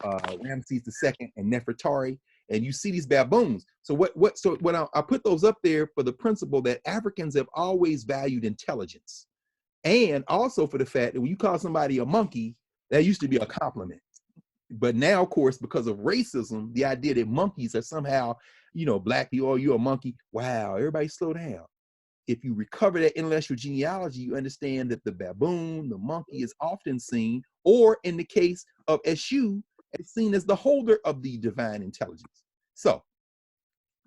of Ramses II and Nefertari, and you see these baboons. So I put those up there for the principle that Africans have always valued intelligence, and also for the fact that when you call somebody a monkey, that used to be a compliment. But now, of course, because of racism, the idea that monkeys are somehow, black people, oh, you're a monkey. Wow, everybody slow down. If you recover that intellectual genealogy, you understand that the baboon, the monkey is often seen, or in the case of Eshu, is seen as the holder of the divine intelligence. So,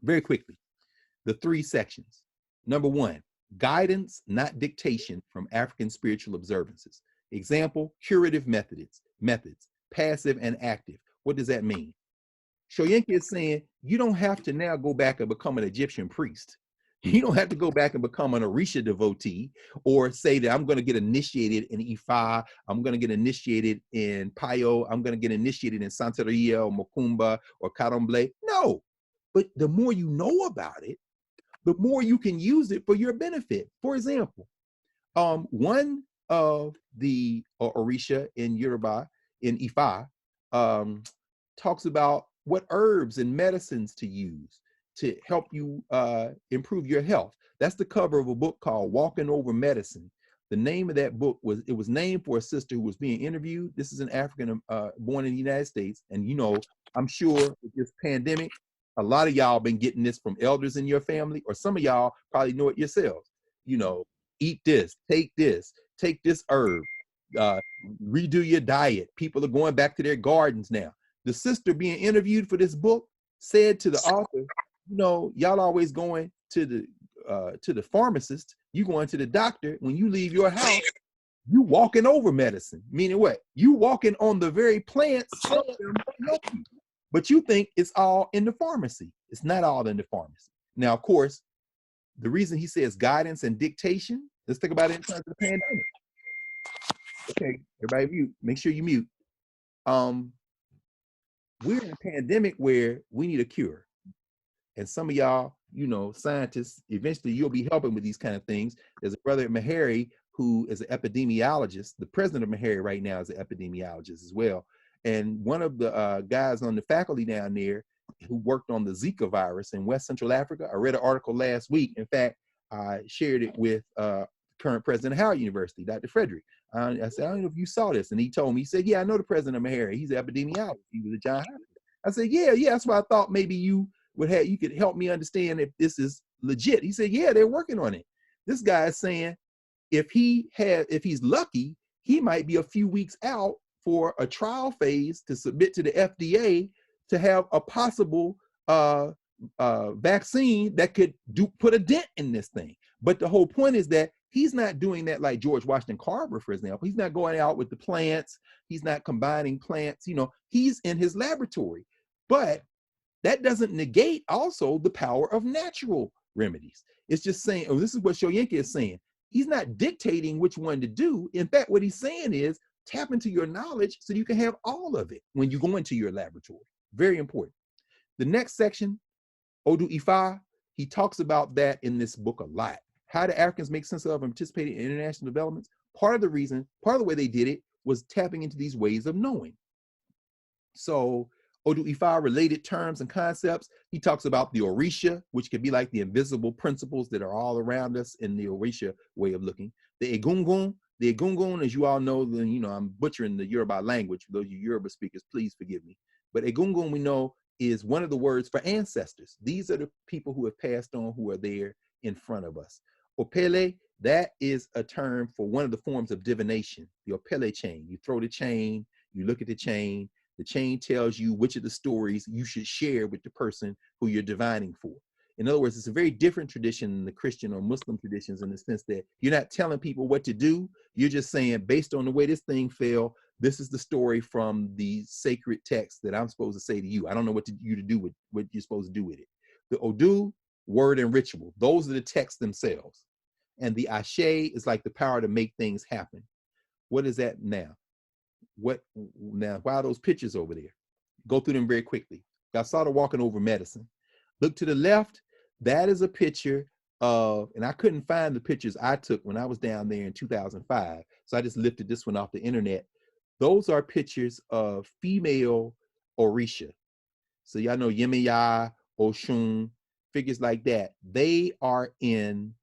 very quickly, the 3 sections. Number 1, guidance, not dictation from African spiritual observances. Example, curative methods, passive and active. What does that mean? Soyinka is saying you don't have to now go back and become an Egyptian priest. You don't have to go back and become an Orisha devotee or say that I'm going to get initiated in Ifa, I'm going to get initiated in Payo, I'm going to get initiated in Santeria or Mokumba or Karamble. No, but the more you know about it, the more you can use it for your benefit. For example, one of the Orisha in Yoruba, in Ifa, talks about what herbs and medicines to use to help you improve your health. That's the cover of a book called Walking Over Medicine. The name of that book was named for a sister who was being interviewed. This is an African born in the United States. And, you know, I'm sure with this pandemic, a lot of y'all been getting this from elders in your family, or some of y'all probably know it yourselves. You know, eat this, take this herb, redo your diet. People are going back to their gardens now. The sister being interviewed for this book said to the author, you know, y'all always going to the pharmacist, you going to the doctor. When you leave your house, you walking over medicine. Meaning what? You walking on the very plants, but you think it's all in the pharmacy. It's not all in the pharmacy. Now, of course, the reason he says guidance and dictation, let's think about it in terms of the pandemic. Okay, everybody mute. Make sure you mute. We're in a pandemic where we need a cure. And some of y'all, you know, scientists, eventually you'll be helping with these kind of things. There's a brother at Meharry who is an epidemiologist. The president of Meharry right now is an epidemiologist as well. And one of the guys on the faculty down there who worked on the Zika virus in West Central Africa, I read an article last week. In fact, I shared it with current president of Howard University, Dr. Frederick. I said, I don't know if you saw this. And he told me, he said, yeah, I know the president of Meharry. He's an epidemiologist. He was at John Hopkins. I said, yeah, that's why I thought maybe you could help me understand if this is legit. He said, yeah, they're working on it. This guy is saying if he's lucky, he might be a few weeks out for a trial phase to submit to the FDA to have a possible vaccine that could put a dent in this thing. But the whole point is that he's not doing that like George Washington Carver, for example. He's not going out with the plants. He's not combining plants. You know, he's in his laboratory. But that doesn't negate also the power of natural remedies. It's just saying, oh, this is what Soyinka is saying. He's not dictating which one to do. In fact, what he's saying is tap into your knowledge so you can have all of it when you go into your laboratory. Very important. The next section, Odu Ifa, he talks about that in this book a lot. How do Africans make sense of and participate in international developments? Part of the way they did it was tapping into these ways of knowing. So Odu Ifa related terms and concepts. He talks about the Orisha, which could be like the invisible principles that are all around us in the Orisha way of looking. The Egungun, as you all know, I'm butchering the Yoruba language. For those of you Yoruba speakers, please forgive me. But Egungun, we know, is one of the words for ancestors. These are the people who have passed on, who are there in front of us. Opele, that is a term for one of the forms of divination, the Opele chain. You throw the chain, you look at the chain tells you which of the stories you should share with the person who you're divining for. In other words, it's a very different tradition than the Christian or Muslim traditions in the sense that you're not telling people what to do. You're just saying, based on the way this thing fell, this is the story from the sacred text that I'm supposed to say to you. I don't know what you to do with what you're supposed to do with it. The Odu, word and ritual. Those are the texts themselves. And the Ashe is like the power to make things happen. What is that now? Why are those pictures over there? Go through them very quickly. I started walking over medicine. Look to the left. That is a picture of, and I couldn't find the pictures I took when I was down there in 2005. So I just lifted this one off the internet. Those are pictures of female Orisha. So y'all know Yemiya, Oshun, figures like that. They are in,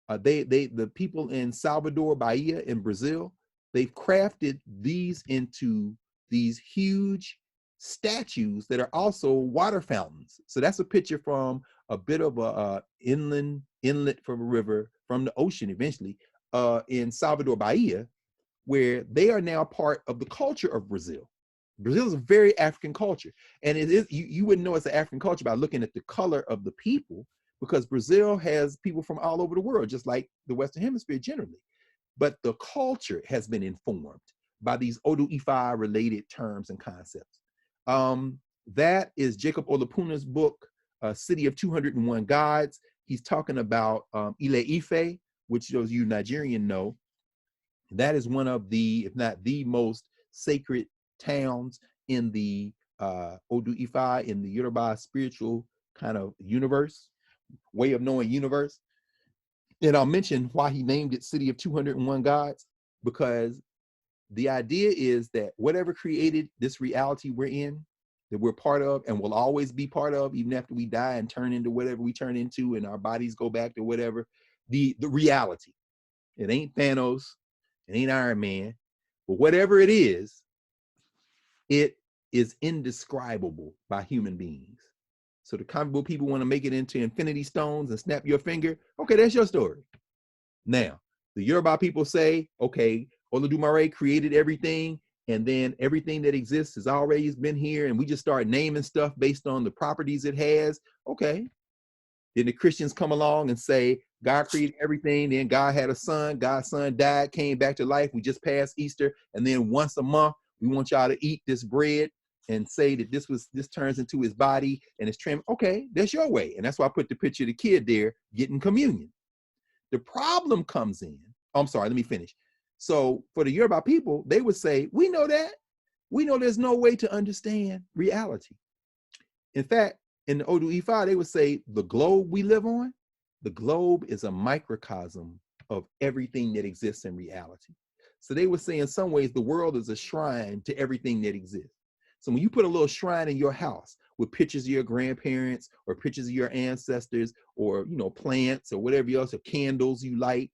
the people in Salvador, Bahia in Brazil, they've crafted these into these huge statues that are also water fountains. So that's a picture from a bit of a inlet from a river, from the ocean eventually, in Salvador, Bahia, where they are now part of the culture of Brazil. Brazil is a very African culture. And it is, you wouldn't know it's an African culture by looking at the color of the people, because Brazil has people from all over the world, just like the Western Hemisphere generally. But the culture has been informed by these Odu Ifa related terms and concepts. That is Jacob Olapuna's book, City of 201 Gods. He's talking about Ile Ife, which those of you Nigerian know. That is one of the, if not the most sacred towns in the Odu Ifa, in the Yoruba spiritual kind of universe, way of knowing universe. And I'll mention why he named it City of 201 Gods, because the idea is that whatever created this reality we're in that we're part of and will always be part of, even after we die and turn into whatever we turn into and our bodies go back to whatever, the reality. It ain't Thanos, it ain't Iron Man, but whatever it is indescribable by human beings. So the comic book people want to make it into infinity stones and snap your finger. Okay, that's your story. Now, the Yoruba people say, okay, Olodumare created everything, and then everything that exists has already been here, and we just start naming stuff based on the properties it has. Okay. Then the Christians come along and say, God created everything, then God had a son, God's son died, came back to life, we just passed Easter, and then once a month, we want y'all to eat this bread and say that this turns into his body and it's trim. Okay, that's your way. And that's why I put the picture of the kid there getting communion. The problem comes in, I'm sorry, let me finish. So for the Yoruba people, they would say, we know that. We know there's no way to understand reality. In fact, in the Odu Ifa, they would say the globe we live on, the globe is a microcosm of everything that exists in reality. So they would say in some ways, the world is a shrine to everything that exists. So when you put a little shrine in your house with pictures of your grandparents or pictures of your ancestors or, plants or whatever else, or candles you light,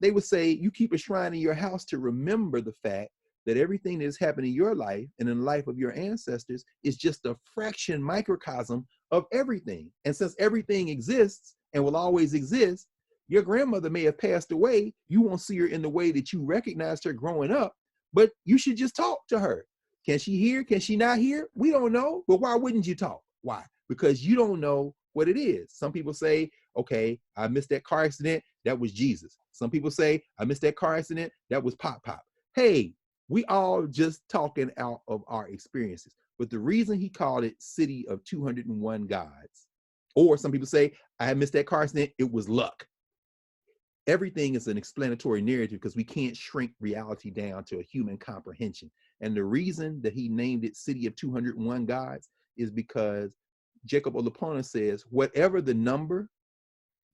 they would say you keep a shrine in your house to remember the fact that everything that has happened in your life and in the life of your ancestors is just a fraction microcosm of everything. And since everything exists and will always exist, your grandmother may have passed away. You won't see her in the way that you recognized her growing up, but you should just talk to her. Can she hear? Can she not hear? We don't know, but why wouldn't you talk? Why? Because you don't know what it is. Some people say, okay, I missed that car accident. That was Jesus. Some people say, I missed that car accident. That was Pop Pop. Hey, we all just talking out of our experiences. But the reason he called it City of 201 Gods, or some people say, I missed that car accident. It was luck. Everything is an explanatory narrative because we can't shrink reality down to a human comprehension. And the reason that he named it City of 201 Gods is because Jacob Olupona says, whatever the number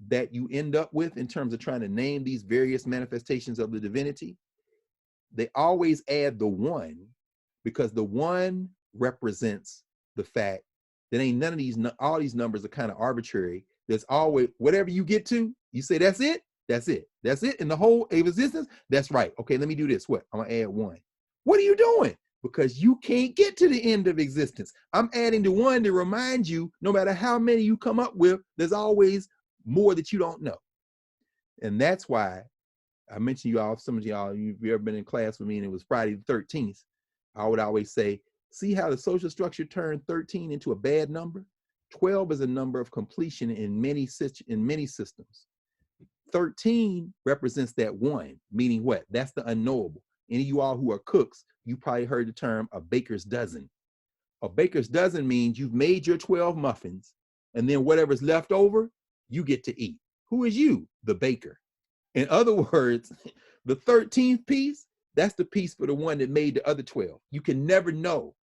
that you end up with in terms of trying to name these various manifestations of the divinity, they always add the one because the one represents the fact that ain't none of these, all these numbers are kind of arbitrary. There's always, whatever you get to, you say, that's it. That's it. That's it in the whole of existence. That's right. Okay, let me do this. What? I'm going to add one. What are you doing? Because you can't get to the end of existence. I'm adding the one to remind you, no matter how many you come up with, there's always more that you don't know. And that's why I mentioned you all, some of y'all, you've ever been in class with me and it was Friday the 13th. I would always say, see how the social structure turned 13 into a bad number? 12 is a number of completion in many systems. 13 represents that one, meaning what? That's the unknowable. Any of you all who are cooks, you probably heard the term a baker's dozen. A baker's dozen means you've made your 12 muffins, and then whatever's left over, you get to eat. Who is you? The baker. In other words, the 13th piece, that's the piece for the one that made the other 12. You can never know.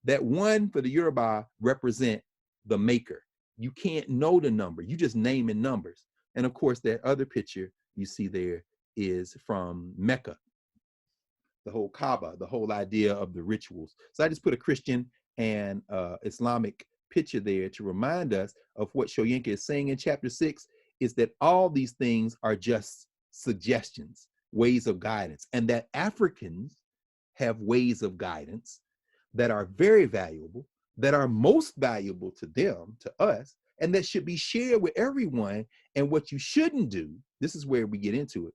That one for the Yoruba represent the maker. You can't know the number. You just naming numbers. And of course, that other picture you see there is from Mecca, the whole Kaaba, the whole idea of the rituals. So I just put a Christian and Islamic picture there to remind us of what Soyinka is saying in chapter 6, is that all these things are just suggestions, ways of guidance, and that Africans have ways of guidance that are very valuable, that are most valuable to them, to us, and that should be shared with everyone. And what you shouldn't do, this is where we get into it.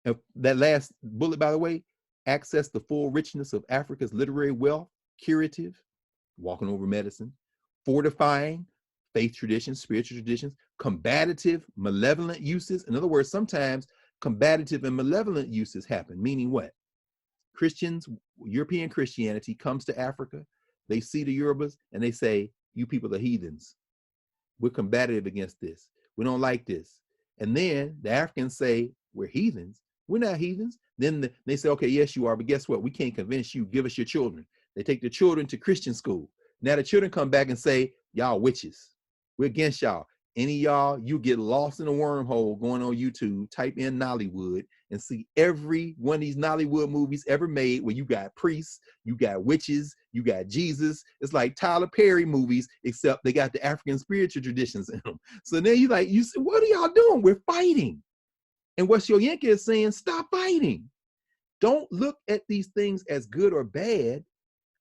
And that last bullet, by the way, access the full richness of Africa's literary wealth, curative, walking over medicine, fortifying, faith traditions, spiritual traditions, combative, malevolent uses. In other words, sometimes combative and malevolent uses happen, meaning what? Christians, European Christianity comes to Africa, they see the Yorubas and they say, you people are heathens. We're combative against this. We don't like this. And then the Africans say, we're heathens. We're not heathens. Then they say, okay, yes, you are, but guess what? We can't convince you. Give us your children. They take the children to Christian school. Now the children come back and say, y'all witches. We're against y'all. Any of y'all, you get lost in a wormhole going on YouTube, type in Nollywood and see every one of these Nollywood movies ever made where you got priests, you got witches, you got Jesus. It's like Tyler Perry movies, except they got the African spiritual traditions in them. So then you like, you say, what are y'all doing? We're fighting. And what Soyinka is saying, stop fighting. Don't look at these things as good or bad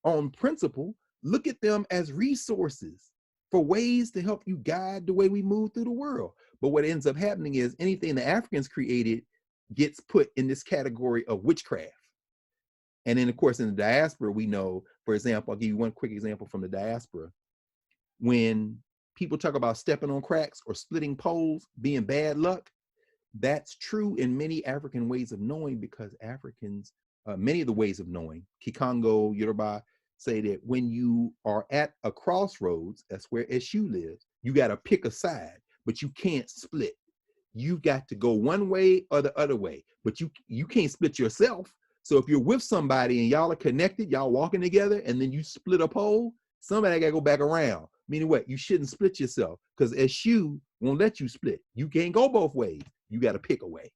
on principle. Look at them as resources for ways to help you guide the way we move through the world. But what ends up happening is anything the Africans created gets put in this category of witchcraft. And then, of course, in the diaspora, we know, for example, I'll give you one quick example from the diaspora. When people talk about stepping on cracks or splitting poles being bad luck, that's true in many African ways of knowing, because Africans, many of the ways of knowing, Kikongo, Yoruba, say that when you are at a crossroads, that's where Eshu lives, you got to pick a side, but you can't split. You've got to go one way or the other way, but you can't split yourself. So if you're with somebody and y'all are connected, y'all walking together, and then you split a pole, somebody got to go back around. Meaning what? You shouldn't split yourself, because Eshu won't let you split. You can't go both ways. You got to pick a way.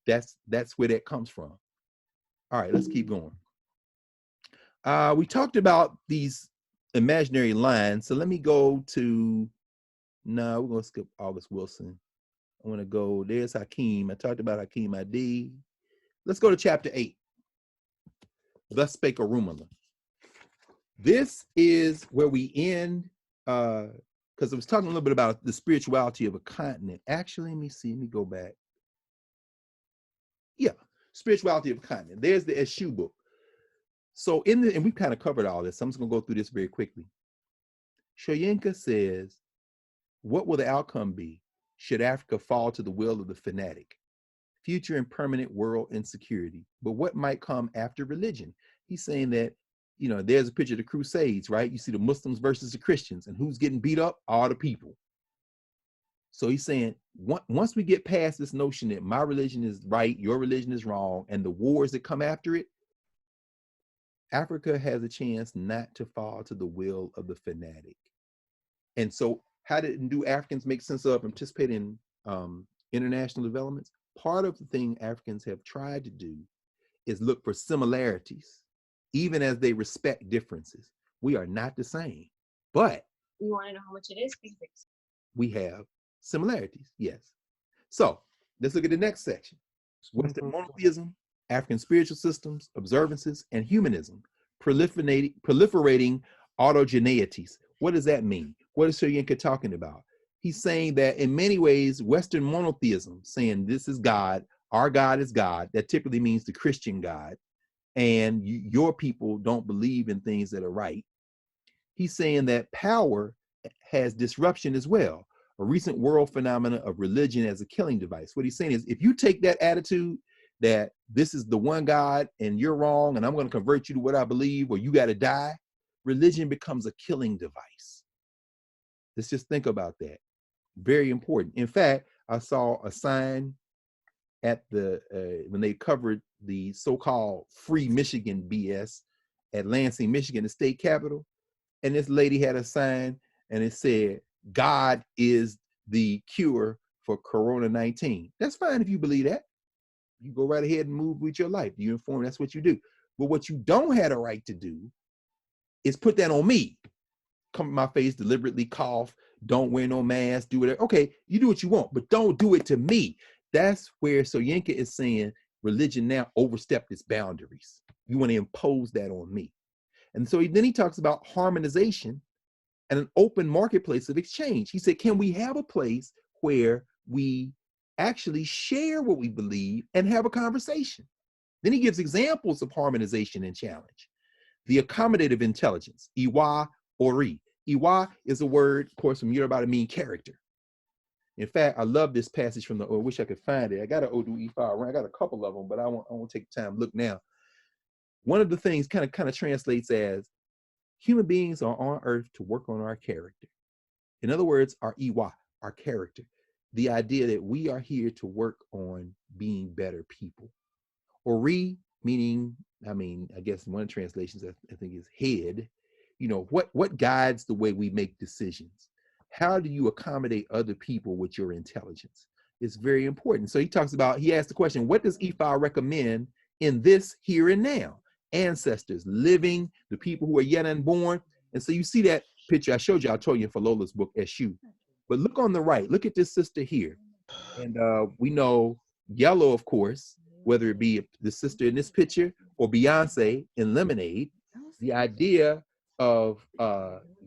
That's where that comes from. All right, let's keep going. We talked about these imaginary lines. So let me go to, no, we're going to skip August Wilson. I want to go, there's Hakeem. I talked about Hakeem ID. Let's go to chapter 8. Thus spake Arumala. This is where we end, because I was talking a little bit about the spirituality of a continent. Actually, let me go back. Yeah, spirituality of a continent. There's the Eshu book. So and we've kind of covered all this, so I'm just gonna go through this very quickly. Soyinka says, what will the outcome be should Africa fall to the will of the fanatic? Future and permanent world insecurity. But what might come after religion? He's saying that, you know, there's a picture of the Crusades, right? You see the Muslims versus the Christians, and who's getting beat up? All the people. So he's saying, once we get past this notion that my religion is right, your religion is wrong, and the wars that come after it, Africa has a chance not to fall to the will of the fanatic. And so how do Africans make sense of and participate in international developments? Part of the thing Africans have tried to do is look for similarities, even as they respect differences. We are not the same, but You want to know how much it is? we have similarities, yes. So let's look at the next section. Western monotheism, African spiritual systems, observances, and humanism, proliferating autogeneities. What does that mean? What is Soyinka talking about? He's saying that in many ways, Western monotheism, saying this is God, our God is God, that typically means the Christian God, and your people don't believe in things that are right. He's saying that power has disruption as well, a recent world phenomenon of religion as a killing device. What he's saying is, if you take that attitude that this is the one God and you're wrong and I'm going to convert you to what I believe or you got to die, religion becomes a killing device. Let's just think about that. Very important. In fact, I saw a sign at the when they covered the so-called free Michigan BS at Lansing, Michigan, the state capitol, and this lady had a sign and it said, God is the cure for Corona-19. That's fine if you believe that. You go right ahead and move with your life. You inform, that's what you do. But what you don't have a right to do is put that on me. Come in my face, deliberately cough, don't wear no mask, do whatever. Okay, you do what you want, but don't do it to me. That's where Soyinka is saying religion now overstepped its boundaries. You want to impose that on me. And so then he talks about harmonization and an open marketplace of exchange. He said, can we have a place where we actually share what we believe and have a conversation? Then he gives examples of harmonization and challenge. The accommodative intelligence, Iwa Ori. Iwa is a word, of course, from Yoruba to mean character. In fact, I love this passage from I wish I could find it. I got an Odu E5, I got a couple of them, but I won't take time to look now. One of the things kind of translates as, human beings are on earth to work on our character. In other words, our Iwa, our character. The idea that we are here to work on being better people. Ori, meaning, I guess one of the translations I think is head. You know, what guides the way we make decisions? how do you accommodate other people with your intelligence? It's very important. So he talks about, he asked the question, what does Ifa recommend in this here and now? Ancestors, living, the people who are yet unborn. And so you see that picture I showed you, I told you in Falola's book, Eshu. But look on the right, look at this sister here. And we know yellow, of course, whether it be the sister in this picture or Beyonce in Lemonade, the idea of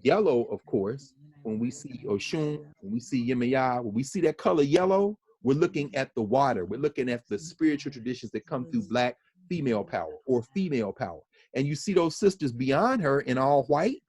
yellow, of course, when we see Oshun, when we see Yemaya, when we see that color yellow, we're looking at the water. We're looking at the spiritual traditions that come through Black female power or female power. And you see those sisters beyond her in all white.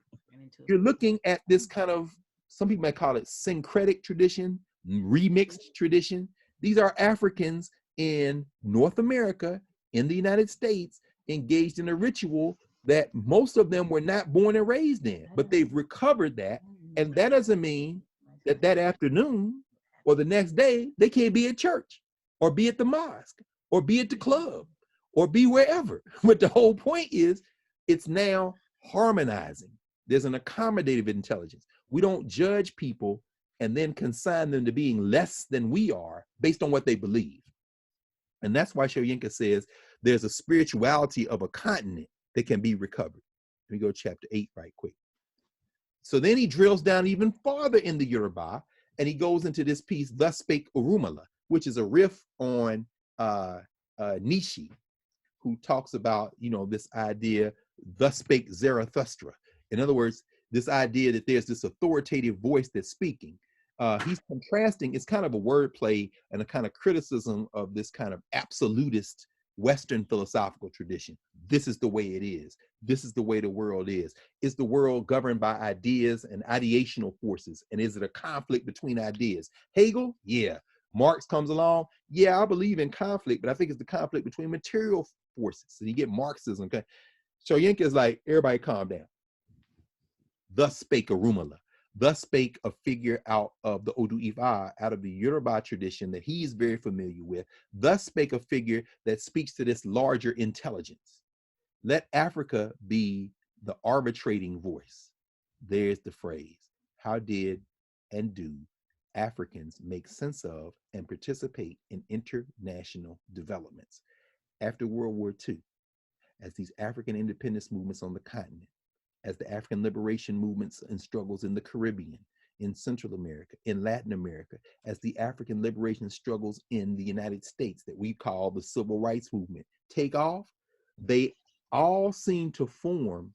You're looking at this kind of, some people might call it syncretic tradition, remixed tradition. These are Africans in North America, in the United States, engaged in a ritual that most of them were not born and raised in, but they've recovered that. And that doesn't mean that that afternoon or the next day, they can't be at church or be at the mosque or be at the club or be wherever. But the whole point is it's now harmonizing. There's an accommodative intelligence. We don't judge people and then consign them to being less than we are based on what they believe. And that's why Soyinka says there's a spirituality of a continent that can be recovered. Let me go to chapter 8 right quick. So then he drills down even farther in the Yoruba, and he goes into this piece, Thus Spake Orunmila, which is a riff on Nishi, who talks about, you know, this idea, Thus Spake Zarathustra. In other words, this idea that there's this authoritative voice that's speaking. He's contrasting, it's kind of a wordplay and a kind of criticism of this kind of absolutist Western philosophical tradition. This is the way it is. This is the way the world is. Is the world governed by ideas and ideational forces? And is it a conflict between ideas? Hegel? Yeah. Marx comes along? Yeah, I believe in conflict, but I think it's the conflict between material forces. So you get Marxism. Okay? Soyinka is like, everybody calm down. Thus spake Orunmila. Thus spake a figure out of the Odu Ifa, out of the Yoruba tradition that he's very familiar with. Thus spake a figure that speaks to this larger intelligence. Let Africa be the arbitrating voice. There's the phrase. How did and do Africans make sense of and participate in international developments? After World War II, as these African independence movements on the continent, as the African liberation movements and struggles in the Caribbean, in Central America, in Latin America, as the African liberation struggles in the United States that we call the Civil Rights Movement take off, they all seem to form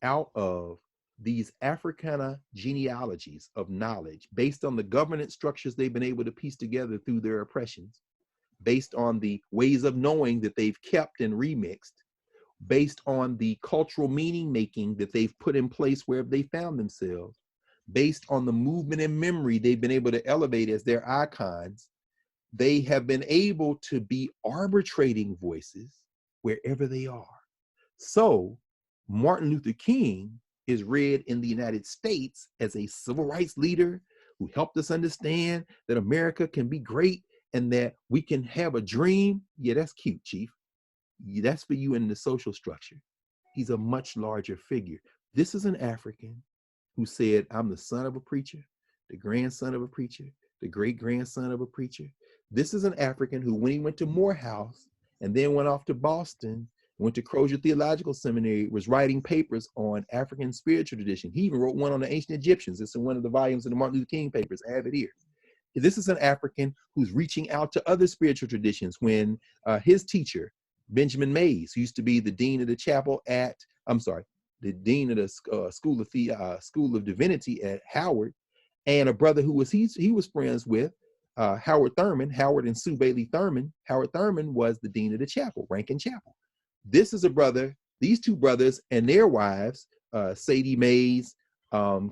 out of these Africana genealogies of knowledge based on the governance structures they've been able to piece together through their oppressions, based on the ways of knowing that they've kept and remixed, based on the cultural meaning making that they've put in place wherever they found themselves, based on the movement and memory they've been able to elevate as their icons. They have been able to be arbitrating voices wherever they are. So Martin Luther King is read in the United States as a civil rights leader who helped us understand that America can be great and that we can have a dream. Yeah, that's cute, Chief. That's for you in the social structure. He's a much larger figure. This is an African who said, I'm the son of a preacher, the grandson of a preacher, the great-grandson of a preacher. This is an African who, when he went to Morehouse and then went off to Boston, went to Crozier Theological Seminary, was writing papers on African spiritual tradition. He even wrote one on the ancient Egyptians. It's in one of the volumes of the Martin Luther King papers. I have it here. This is an African who's reaching out to other spiritual traditions when his teacher, Benjamin Mays, who used to be the dean of the chapel at, the dean of the School of Divinity at Howard, and a brother who he was friends with, Howard Thurman, Howard and Sue Bailey Thurman. Howard Thurman was the dean of the chapel, Rankin Chapel. This is a brother, these two brothers and their wives, Sadie Mays,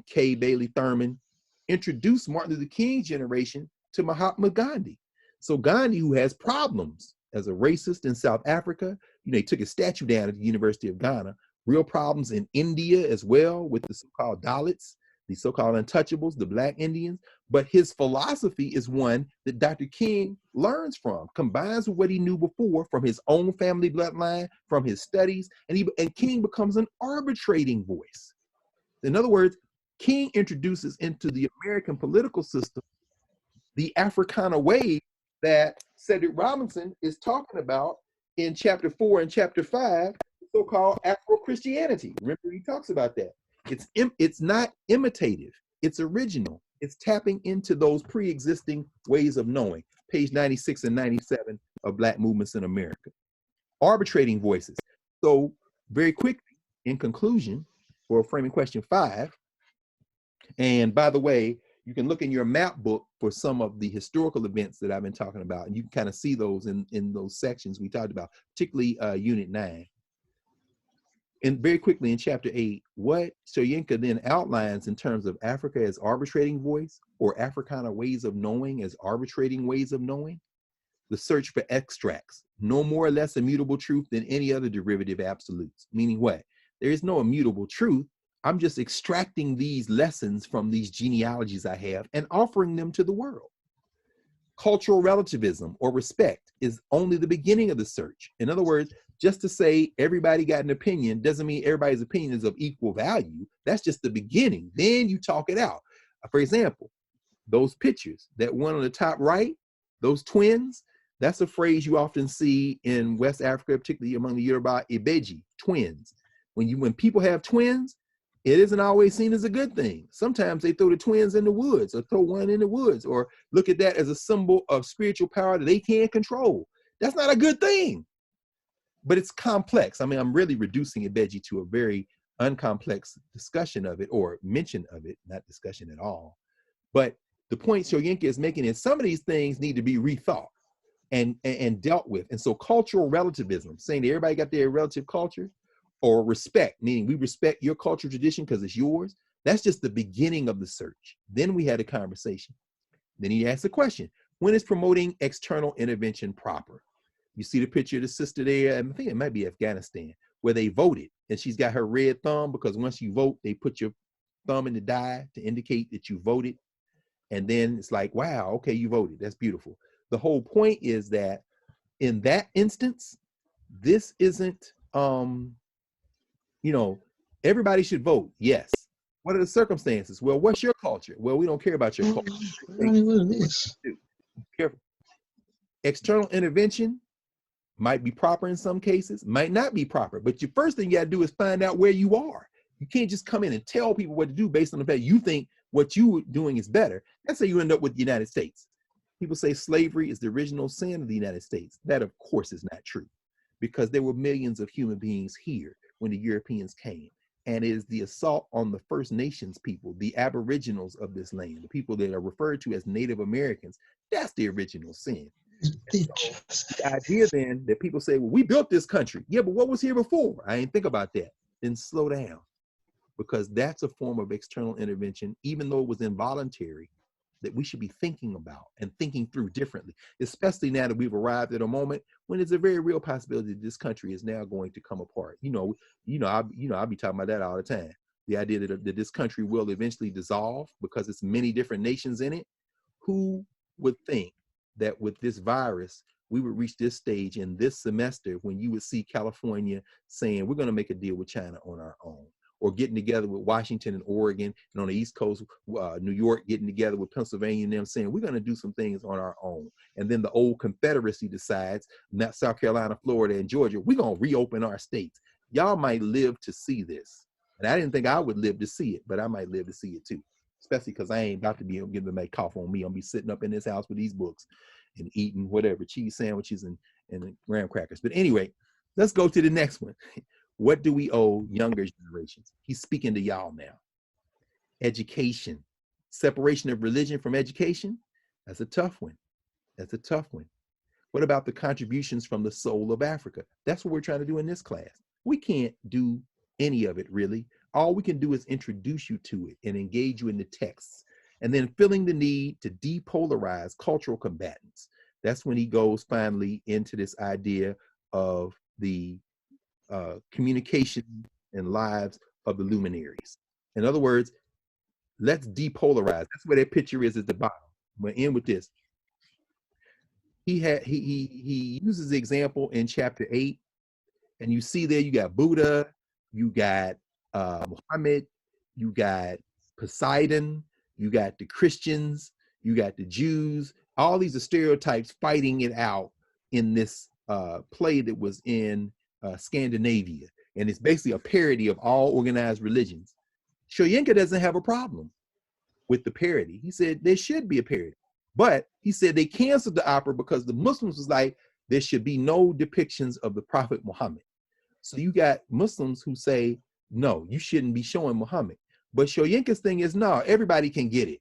Kay Bailey Thurman, introduced Martin Luther King's generation to Mahatma Gandhi. So Gandhi, who has problems as a racist in South Africa, you know, he took his statue down at the University of Ghana, real problems in India as well with the so-called Dalits, the so-called untouchables, the Black Indians. But his philosophy is one that Dr. King learns from, combines with what he knew before from his own family bloodline, from his studies, and King becomes an arbitrating voice. In other words, King introduces into the American political system the Africana way that Cedric Robinson is talking about in chapter 4 and chapter 5, so-called Afro-Christianity. Remember, he talks about that. It's not imitative, it's original. It's tapping into those pre-existing ways of knowing. Page 96 and 97 of Black Movements in America. Arbitrating voices. So very quickly, in conclusion, for framing question 5, and by the way, you can look in your map book for some of the historical events that I've been talking about, and you can kind of see those in those sections we talked about, particularly Unit 9. And very quickly in chapter 8, what Soyinka then outlines in terms of Africa as arbitrating voice, or Africana ways of knowing as arbitrating ways of knowing, the search for extracts, no more or less immutable truth than any other derivative absolutes. Meaning what? There is no immutable truth. I'm just extracting these lessons from these genealogies I have and offering them to the world. Cultural relativism or respect is only the beginning of the search. In other words, just to say everybody got an opinion doesn't mean everybody's opinion is of equal value. That's just the beginning. Then you talk it out. For example, those pictures, that one on the top right, those twins, that's a phrase you often see in West Africa, particularly among the Yoruba, Ibeji, twins. When people have twins, it isn't always seen as a good thing. Sometimes they throw the twins in the woods or throw one in the woods or look at that as a symbol of spiritual power that they can't control. That's not a good thing. But it's complex. I mean, I'm really reducing Ibeji to a very uncomplex discussion of it, or mention of it, not discussion at all. But the point Soyinka is making is some of these things need to be rethought and dealt with. And so cultural relativism, saying that everybody got their relative culture, or respect, meaning we respect your cultural tradition because it's yours, that's just the beginning of the search. Then we had a conversation. Then he asked the question, when is promoting external intervention proper? You see the picture of the sister there, I think it might be Afghanistan, where they voted, and she's got her red thumb, because once you vote, they put your thumb in the die to indicate that you voted. And then it's like, wow, okay, you voted, that's beautiful. The whole point is that in that instance, this isn't, you know, everybody should vote, yes. What are the circumstances? Well, what's your culture? Well, we don't care about your culture. Careful. External intervention might be proper in some cases, might not be proper, but your first thing you gotta do is find out where you are. You can't just come in and tell people what to do based on the fact you think what you're doing is better. That's how you end up with the United States. People say slavery is the original sin of the United States. That, of course, is not true, because there were millions of human beings here when the Europeans came. And it is the assault on the First Nations people, the aboriginals of this land, the people that are referred to as Native Americans. That's the original sin. So the idea then that people say, well, we built this country. Yeah, but what was here before? I didn't think about that. Then slow down, because that's a form of external intervention, even though it was involuntary, that we should be thinking about and thinking through differently, especially now that we've arrived at a moment when there's a very real possibility that this country is now going to come apart. I'll be talking about that all the time. The idea that this country will eventually dissolve because it's many different nations in it. Who would think that with this virus, we would reach this stage in this semester when you would see California saying, we're going to make a deal with China on our own, or getting together with Washington and Oregon, and on the East Coast, New York getting together with Pennsylvania and them saying, we're going to do some things on our own. And then the old Confederacy decides, not South Carolina, Florida, and Georgia, we're going to reopen our states. Y'all might live to see this. And I didn't think I would live to see it, but I might live to see it too. Especially because I ain't about to be able to get them to make cough on me. I'm gonna be sitting up in this house with these books and eating whatever, cheese sandwiches and graham crackers. But anyway, let's go to the next one. What do we owe younger generations? He's speaking to y'all now. Education. Separation of religion from education? That's a tough one. That's a tough one. What about the contributions from the soul of Africa? That's what we're trying to do in this class. We can't do any of it, really. All we can do is introduce you to it and engage you in the texts, and then feeling the need to depolarize cultural combatants. That's when he goes finally into this idea of the communication and lives of the luminaries. In other words, let's depolarize. That's where that picture is at the bottom. I'm going to end with this. He uses the example in chapter 8, and you see there you got Buddha, you got Muhammad, you got Poseidon, you got the Christians, you got the Jews. All these are stereotypes fighting it out in this play that was in Scandinavia. And it's basically a parody of all organized religions. Soyinka doesn't have a problem with the parody. He said there should be a parody. But he said they canceled the opera because the Muslims was like, there should be no depictions of the Prophet Muhammad. So you got Muslims who say, no, you shouldn't be showing Muhammad. But Soyinka's thing is, no, everybody can get it.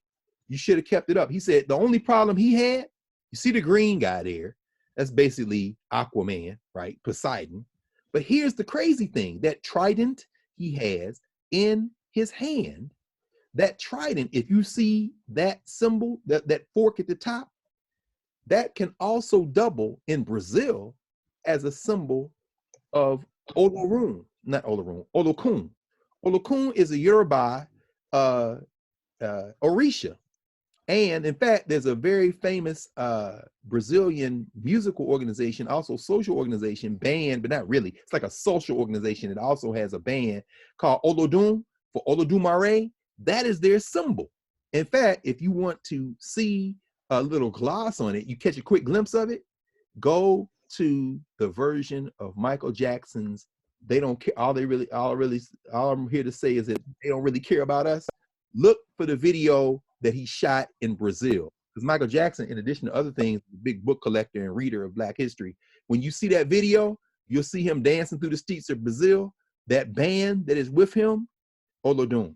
You should have kept it up. He said the only problem he had, you see the green guy there, that's basically Aquaman, right? Poseidon. But here's the crazy thing, that trident he has in his hand, that trident, if you see that symbol, that fork at the top, that can also double in Brazil as a symbol of Olorun, not Olorun, Olokun. Olokun is a Yoruba Orisha. And in fact, there's a very famous Brazilian musical organization, also social organization, band, but not really. It's like a social organization. It also has a band called Olodum for Olodumare. That is their symbol. In fact, if you want to see a little gloss on it, you catch a quick glimpse of it, go to the version of Michael Jackson's They Don't Care. All I'm here to say is that they don't really care about us. Look for the video that he shot in Brazil. Because Michael Jackson, in addition to other things, a big book collector and reader of Black history. When you see that video, you'll see him dancing through the streets of Brazil. That band that is with him, Olodum,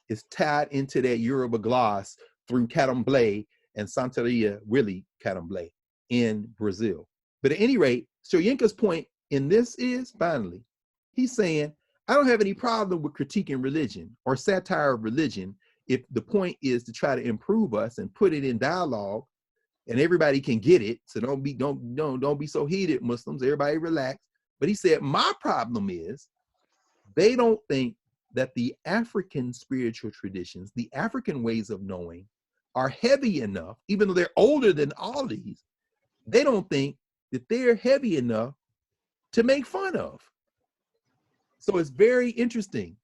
is tied into that Yoruba gloss through Candomblé and Santeria, really Candomblé, in Brazil. But at any rate, Soyinka's point in this is, finally, he's saying, I don't have any problem with critiquing religion or satire of religion if the point is to try to improve us and put it in dialogue and everybody can get it. So don't be so heated, Muslims. Everybody relax. But he said, my problem is they don't think that the African spiritual traditions, the African ways of knowing, are heavy enough, even though they're older than all these. They don't think that they're heavy enough to make fun of. So it's very interesting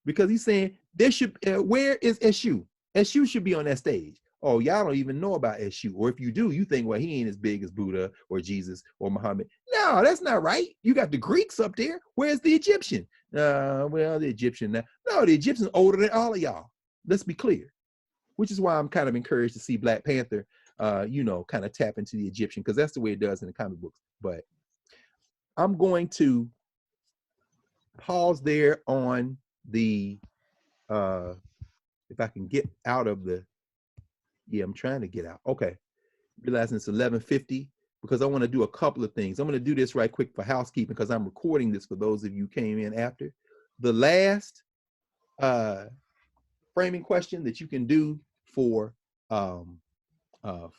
because he's saying there should, where is Eshu? Eshu should be on that stage. Oh, y'all don't even know about Eshu. Or if you do, you think, well, he ain't as big as Buddha or Jesus or Muhammad. No, that's not right. You got the Greeks up there. Where's the Egyptian? Well, the Egyptian now. No, the Egyptian's older than all of y'all. Let's be clear. Which is why I'm kind of encouraged to see Black Panther, kind of tap into the Egyptian, because that's the way it does in the comic books. But I'm going to pause there on the, if I can get out of the, yeah, I'm trying to get out. Okay, realizing it's 11:50 because I want to do a couple of things. I'm going to do this right quick for housekeeping because I'm recording this for those of you who came in after. The last framing question that you can do for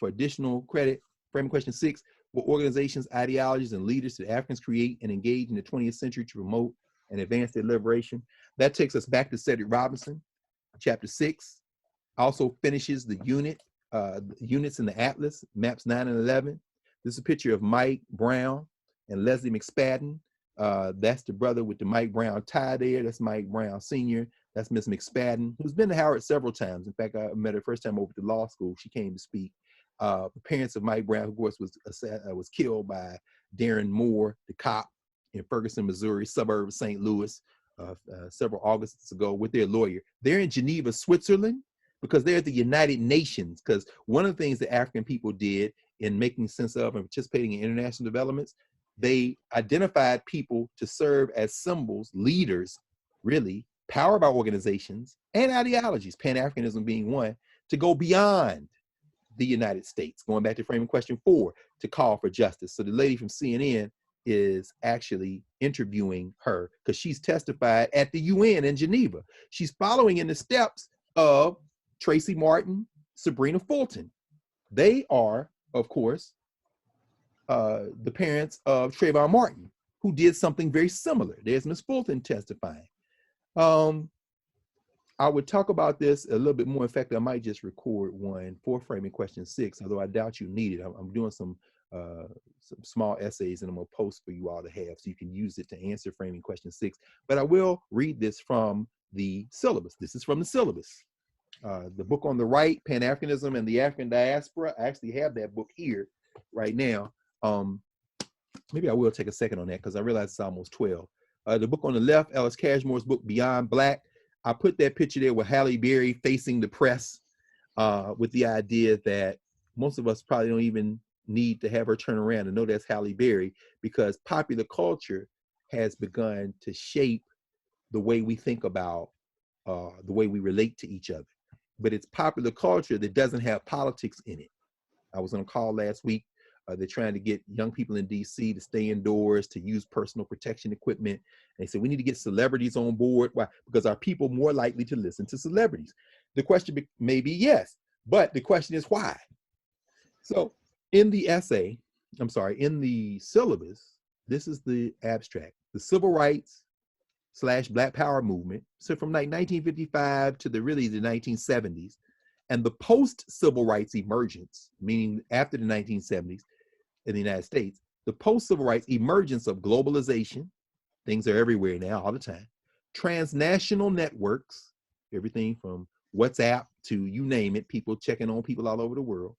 additional credit, framing question 6, what organizations, ideologies, and leaders did Africans create and engage in the 20th century to promote and advance their liberation? That takes us back to Cedric Robinson, chapter 6. Also finishes the units in the Atlas, maps 9 and 11. This is a picture of Mike Brown and Leslie McSpadden. That's the brother with the Mike Brown tie there. That's Mike Brown Sr. That's Miss McSpadden, who's been to Howard several times. In fact, I met her first time over to law school. She came to speak. The parents of Mike Brown, of course, was killed by Darren Moore, the cop in Ferguson, Missouri, suburb of St. Louis, several Augusts ago with their lawyer. They're in Geneva, Switzerland, because they're at the United Nations. Because one of the things that African people did in making sense of and participating in international developments, they identified people to serve as symbols, leaders, really, powered by organizations and ideologies, Pan-Africanism being one, to go beyond the United States, going back to framing question 4, to call for justice. So the lady from CNN is actually interviewing her because she's testified at the UN in Geneva. She's following in the steps of Tracy Martin, Sabrina Fulton. They are, of course, the parents of Trayvon Martin, who did something very similar. There's Ms. Fulton testifying. I would talk about this a little bit more. In fact, I might just record one for framing question 6, although I doubt you need it. I'm doing some small essays and I'm gonna post for you all to have so you can use it to answer framing question 6. But I will read this from the syllabus. This is from the syllabus. The book on the right, Pan-Africanism and the African Diaspora. I actually have that book here right now. Maybe I will take a second on that because I realize it's almost 12. The book on the left, Alice Cashmore's book, Beyond Black. I put that picture there with Halle Berry facing the press with the idea that most of us probably don't even need to have her turn around and know that's Halle Berry, because popular culture has begun to shape the way we think about the way we relate to each other. But it's popular culture that doesn't have politics in it. I was on a call last week. They're trying to get young people in DC to stay indoors, to use personal protection equipment. And they said, we need to get celebrities on board. Why? Because are people more likely to listen to celebrities? The question may be yes, but the question is why? So in the essay, in the syllabus, this is the abstract. The civil rights / Black Power movement, so from like 1955 to the 1970s, and the post-civil rights emergence, meaning after the 1970s in the United States, the post-civil rights emergence of globalization, things are everywhere now, all the time, transnational networks, everything from WhatsApp to you name it, people checking on people all over the world,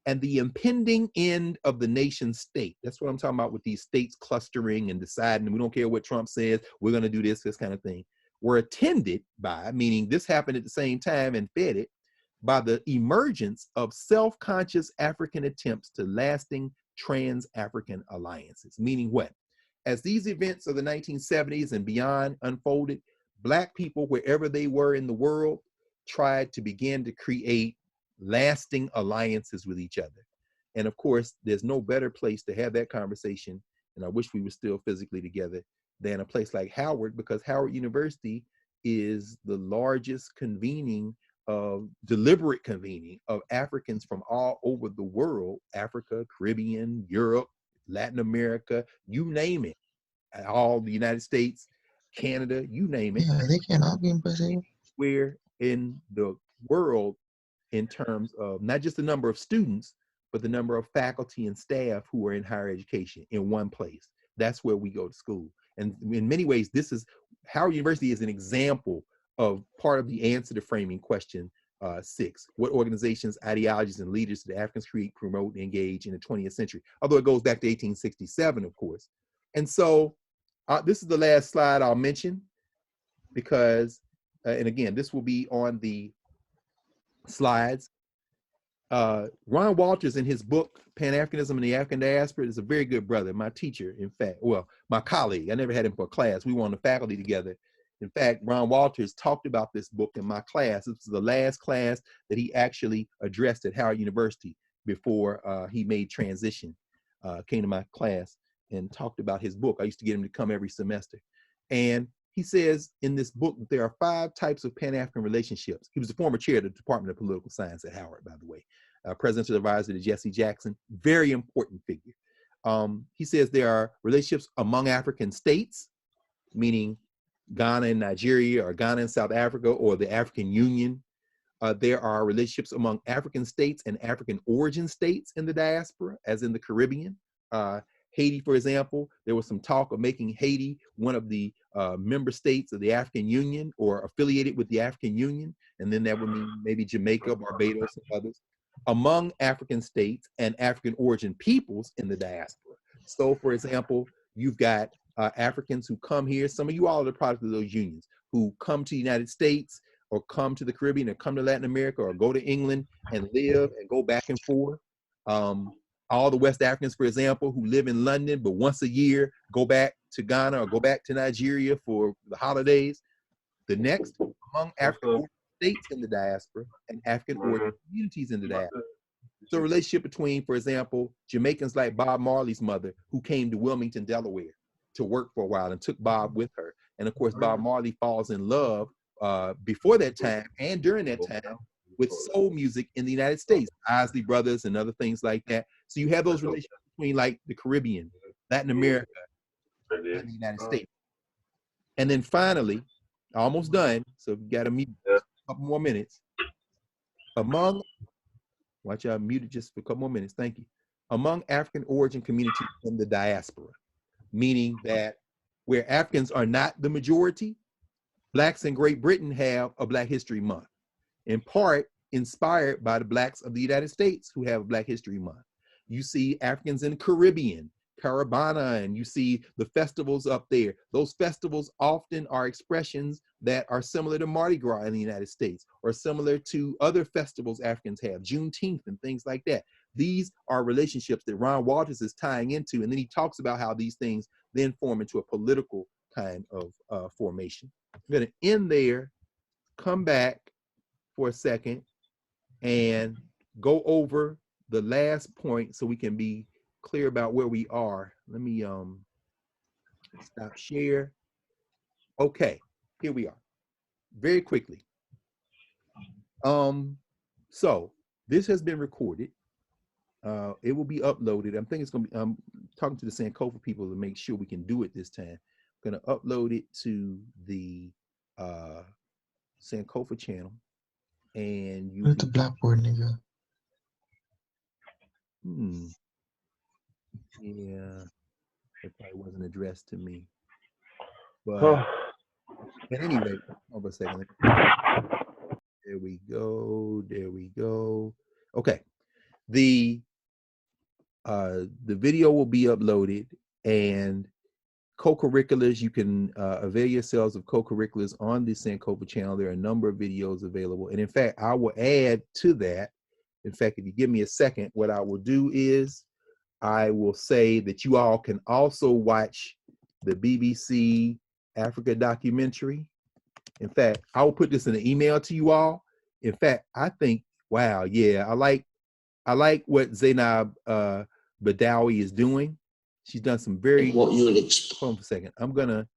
and the impending end of the nation state. That's what I'm talking about with these states clustering and deciding, we don't care what Trump says, we're gonna do this kind of thing, were attended by, meaning this happened at the same time and fed it, by the emergence of self-conscious African attempts to lasting trans-African alliances. Meaning what? As these events of the 1970s and beyond unfolded, Black people, wherever they were in the world, tried to begin to create lasting alliances with each other. And of course, there's no better place to have that conversation, and I wish we were still physically together, than a place like Howard, because Howard University is the largest deliberate convening of Africans from all over the world, Africa, Caribbean, Europe, Latin America, you name it, all the United States, Canada, you name it. Yeah, they cannot be in Brazil. Where in the world, in terms of not just the number of students, but the number of faculty and staff who are in higher education in one place. That's where we go to school. And in many ways, Howard University is an example of part of the answer to framing question 6. What organizations, ideologies, and leaders did Africans create, promote, and engage in the 20th century? Although it goes back to 1867, of course. And so this is the last slide I'll mention because, and again, this will be on the slides. Ron Walters, in his book, Pan-Africanism and the African Diaspora, is a very good brother, my teacher, in fact, well, my colleague. I never had him for a class. We were on the faculty together. In fact, Ron Walters talked about this book in my class. This was the last class that he actually addressed at Howard University before he made transition, came to my class and talked about his book. I used to get him to come every semester. And he says in this book, there are 5 types of Pan-African relationships. He was the former chair of the Department of Political Science at Howard, by the way. Presidential advisor to Jesse Jackson, very important figure. He says there are relationships among African states, meaning Ghana and Nigeria, or Ghana and South Africa, or the African Union. There are relationships among African states and African origin states in the diaspora, as in the Caribbean. Haiti, for example, there was some talk of making Haiti one of the member states of the African Union or affiliated with the African Union, and then that would mean maybe Jamaica, Barbados, and others. Among African states and African origin peoples in the diaspora. So, for example, you've got Africans who come here, some of you all are the product of those unions, who come to the United States or come to the Caribbean or come to Latin America or go to England and live and go back and forth. All the West Africans, for example, who live in London, but once a year go back to Ghana or go back to Nigeria for the holidays. The next, among African states in the diaspora and African origin communities in the diaspora. So a relationship between, for example, Jamaicans like Bob Marley's mother, who came to Wilmington, Delaware to work for a while and took Bob with her. And of course, Bob Marley falls in love before that time and during that time with soul music in the United States, Isley Brothers and other things like that. So you have those relationships between like the Caribbean, Latin America, and the United States. And then finally, almost done, so we got to mute a couple more minutes. Among, watch out, muted just for a couple more minutes, thank you. Among African origin communities in the diaspora, meaning that where Africans are not the majority, Blacks in Great Britain have a Black History Month. in part inspired by the Blacks of the United States who have Black History Month. You see Africans in the Caribbean, Caravana, and you see the festivals up there. Those festivals often are expressions that are similar to Mardi Gras in the United States, or similar to other festivals Africans have, Juneteenth and things like that. These are relationships that Ron Walters is tying into, and then he talks about how these things then form into a political kind of formation. I'm going to end there, come back for a second, and go over the last point so we can be clear about where we are. Let me stop share. Okay, here we are. Very quickly. So this has been recorded. It will be uploaded. I'm thinking it's gonna be, I'm talking to the Sankofa people to make sure we can do it this time. I'm gonna upload it to the Sankofa channel, and you Put the Blackboard, nigga. Yeah, it probably wasn't addressed to me. But at any rate, hold on a second. There we go. There we go. Okay. The video will be uploaded, and co-curriculars, you can avail yourselves of co-curriculars on the Sankofa channel. There are a number of videos available. And in fact, I will add to that. In fact, if you give me a second, what I will do is I will say that you all can also watch the BBC Africa documentary. In fact, I will put this in an email to you all. In fact, I think, wow, yeah, I like what Zainab Badawi is doing. She's done some very, hold on for a second. I'm gonna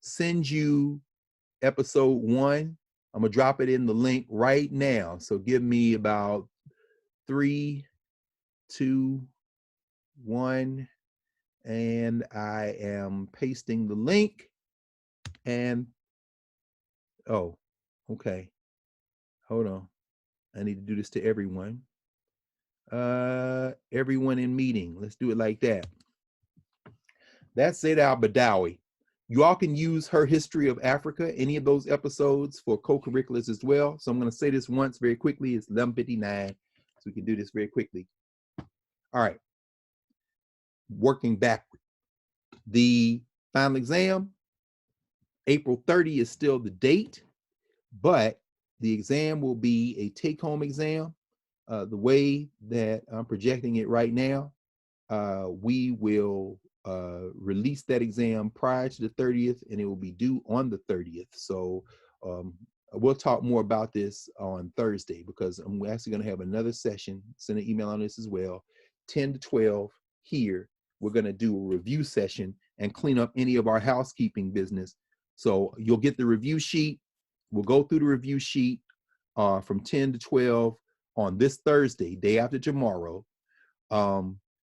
send you episode 1. I'm gonna drop it in the link right now. So give me about 3, 2, 1, and I am pasting the link. And oh, okay, hold on, I need to do this to everyone. Everyone in meeting, let's do it like that. That's Zainab Badawi. You all can use her history of Africa, any of those episodes, for co-curriculars as well. So I'm going to say this once very quickly. It's 11:59, so we can do this very quickly. All right. Working backward. The final exam, April 30 is still the date, but the exam will be a take-home exam. The way that I'm projecting it right now, we will release that exam prior to the 30th, and it will be due on the 30th. So we'll talk more about this on Thursday, because I'm actually going to have another session. Send an email on this as well. 10 to 12 here. We're going to do a review session and clean up any of our housekeeping business. So you'll get the review sheet. We'll go through the review sheet from 10 to 12 on this Thursday, day after tomorrow.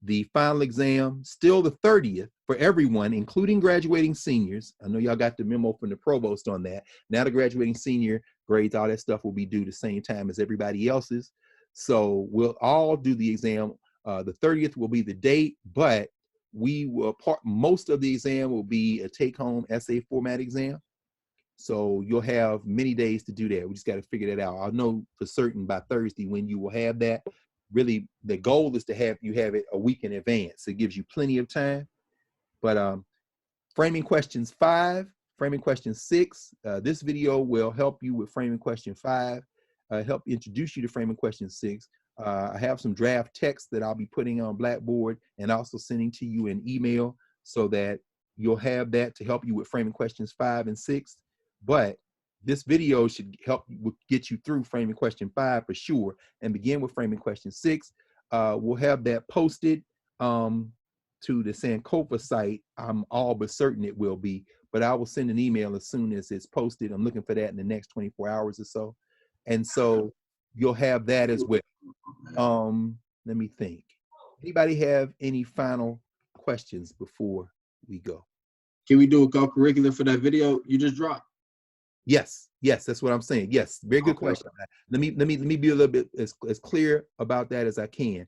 The final exam, still the 30th for everyone, including graduating seniors. I know y'all got the memo from the provost on that. Now the graduating senior grades, all that stuff will be due the same time as everybody else's. So we'll all do the exam. The 30th will be the date, but we will most of the exam will be a take-home essay format exam. So you'll have many days to do that. We just got to figure that out. I'll know for certain by Thursday when you will have that. Really, the goal is to have you have it a week in advance. It gives you plenty of time. But framing questions 5, framing question 6. This video will help you with framing question 5, help introduce you to framing question 6. I have some draft text that I'll be putting on Blackboard and also sending to you in email, so that you'll have that to help you with framing questions 5 and 6. But this video should help get you through framing question 5 for sure, and begin with framing question 6. We'll have that posted to the Sankofa site. I'm all but certain it will be, but I will send an email as soon as it's posted. I'm looking for that in the next 24 hours or so. And so you'll have that as well. Let me think. Anybody have any final questions before we go? Can we do a co-curricular for that video you just dropped? Yes, that's what I'm saying. Yes, very good question. Let me be a little bit as clear about that as I can.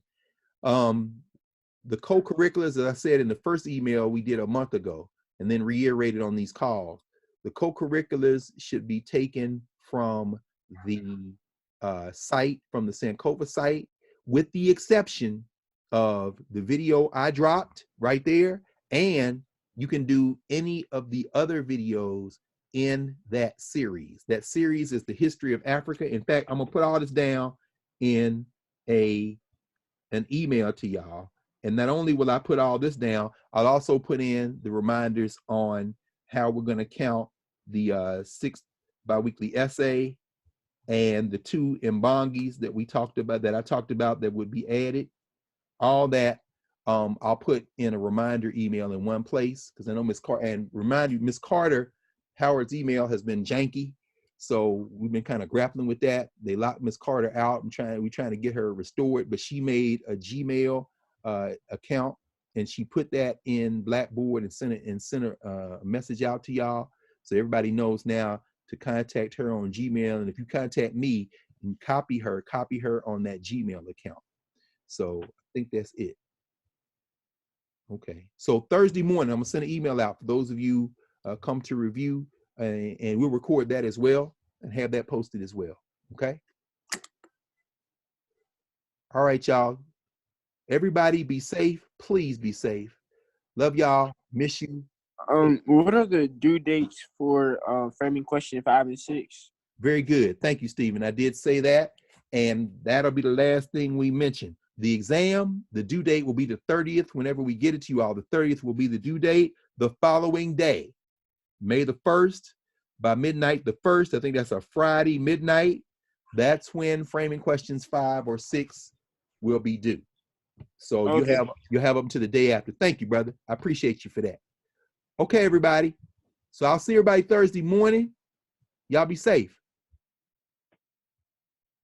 The co-curriculars, as I said in the first email we did a month ago, and then reiterated on these calls, the co-curriculars should be taken from the site, from the Sankofa site, with the exception of the video I dropped right there, and you can do any of the other videos in that series. That series is the history of Africa. In fact, I'm gonna put all this down in an email to y'all. And not only will I put all this down, I'll also put in the reminders on how we're gonna count the 6th biweekly essay and the 2 Mbangis that we talked about, that I talked about, that would be added. All that I'll put in a reminder email in one place, because I know Miss Carter, and remind you, Miss Carter, Howard's email has been janky, so we've been kind of grappling with that. They locked Miss Carter out and we're trying to get her restored, but she made a Gmail account and she put that in Blackboard and sent a message out to y'all, so everybody knows now to contact her on Gmail. And if you contact me and copy her on that Gmail account. So I think that's it. Okay, so Thursday morning, I'm gonna send an email out for those of you come to review, and we'll record that as well and have that posted as well. Okay. All right, y'all. Everybody be safe. Please be safe. Love y'all. Miss you. What are the due dates for framing question 5 and 6? Very good. Thank you, Stephen. I did say that, and that'll be the last thing we mention. The exam, the due date will be the 30th. Whenever we get it to you all, the 30th will be the due date. The following day, May the 1st, by midnight the 1st, I think that's a Friday midnight, that's when framing questions 5 or 6 will be due. So Okay. you have them to the day after. Thank you, brother. I appreciate you for that. Okay, everybody. So I'll see everybody Thursday morning. Y'all be safe.